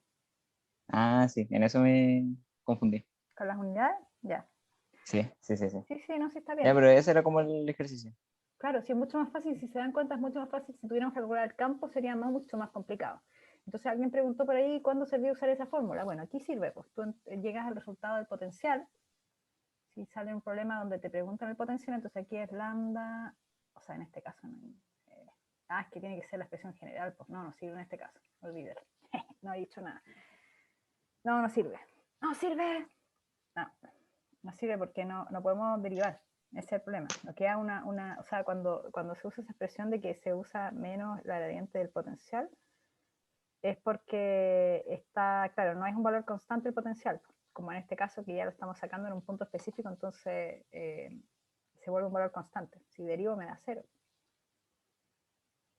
Ah, sí, en eso me confundí. Con las unidades, ya. Sí. Sí, no, sí está Ya, bien. pero ese era como el ejercicio. Claro, sí es mucho más fácil, si se dan cuenta es mucho más fácil, si tuviéramos que calcular el campo sería mucho más complicado. Entonces alguien preguntó por ahí cuándo servía usar esa fórmula. Bueno, aquí sirve, pues tú llegas al resultado del potencial, si sale un problema donde te preguntan el potencial, entonces aquí es lambda, o sea, en este caso no hay, es que tiene que ser la expresión general, pues no sirve en este caso, olvídalo. No he dicho nada. No sirve. No sirve. No sirve porque no podemos derivar. Ese es el problema. No queda o sea, cuando se usa esa expresión de que se usa menos la gradiente del potencial, es porque está, claro, no es un valor constante el potencial, como en este caso que ya lo estamos sacando en un punto específico, entonces se vuelve un valor constante. Si derivo me da 0.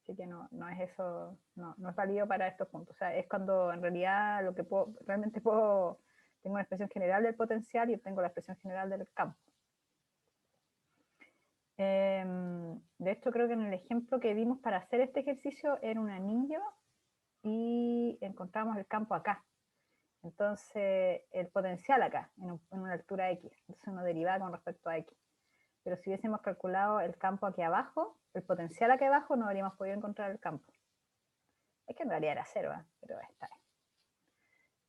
Así que no es eso, no es válido para estos puntos. O sea, es cuando en realidad lo que realmente tengo una expresión general del potencial y tengo la expresión general del campo. De hecho, creo que en el ejemplo que vimos para hacer este ejercicio era un anillo y encontramos el campo acá. Entonces, el potencial acá, en una altura X. Entonces uno derivaba con respecto a X. Pero si hubiésemos calculado el campo aquí abajo, el potencial aquí abajo, no habríamos podido encontrar el campo. Es que en realidad era cero, pero está bien.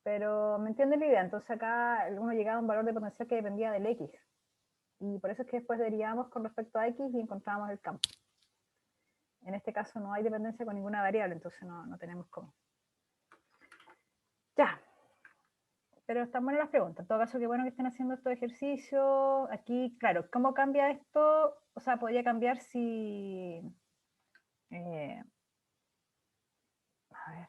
Pero me entiende la idea. Entonces acá uno llegaba a un valor de potencial que dependía del X. Y por eso es que después derivamos con respecto a X y encontrábamos el campo. En este caso no hay dependencia con ninguna variable, entonces no tenemos cómo. Ya. Pero están buenas las preguntas. En todo caso, qué bueno que estén haciendo estos ejercicios. Aquí, claro, ¿cómo cambia esto? O sea, podría cambiar si... a ver.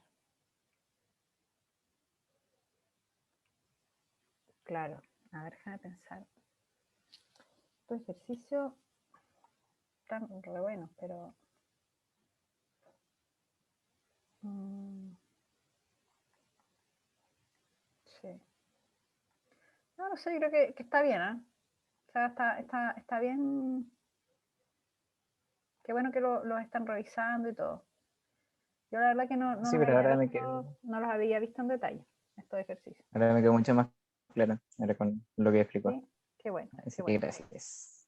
Claro. A ver, déjame pensar. Estos ejercicios están re buenos, pero... sí. No sé, creo que está bien, ¿eh? O sea, está bien. Qué bueno que lo están revisando y todo. Yo la verdad que no Sí, los pero había ahora me visto, quedo, no los había visto en detalle, estos ejercicios. ahora me quedó mucho más claro ahora con lo que explicó. ¿Sí? Qué bueno, qué Así que bueno. gracias.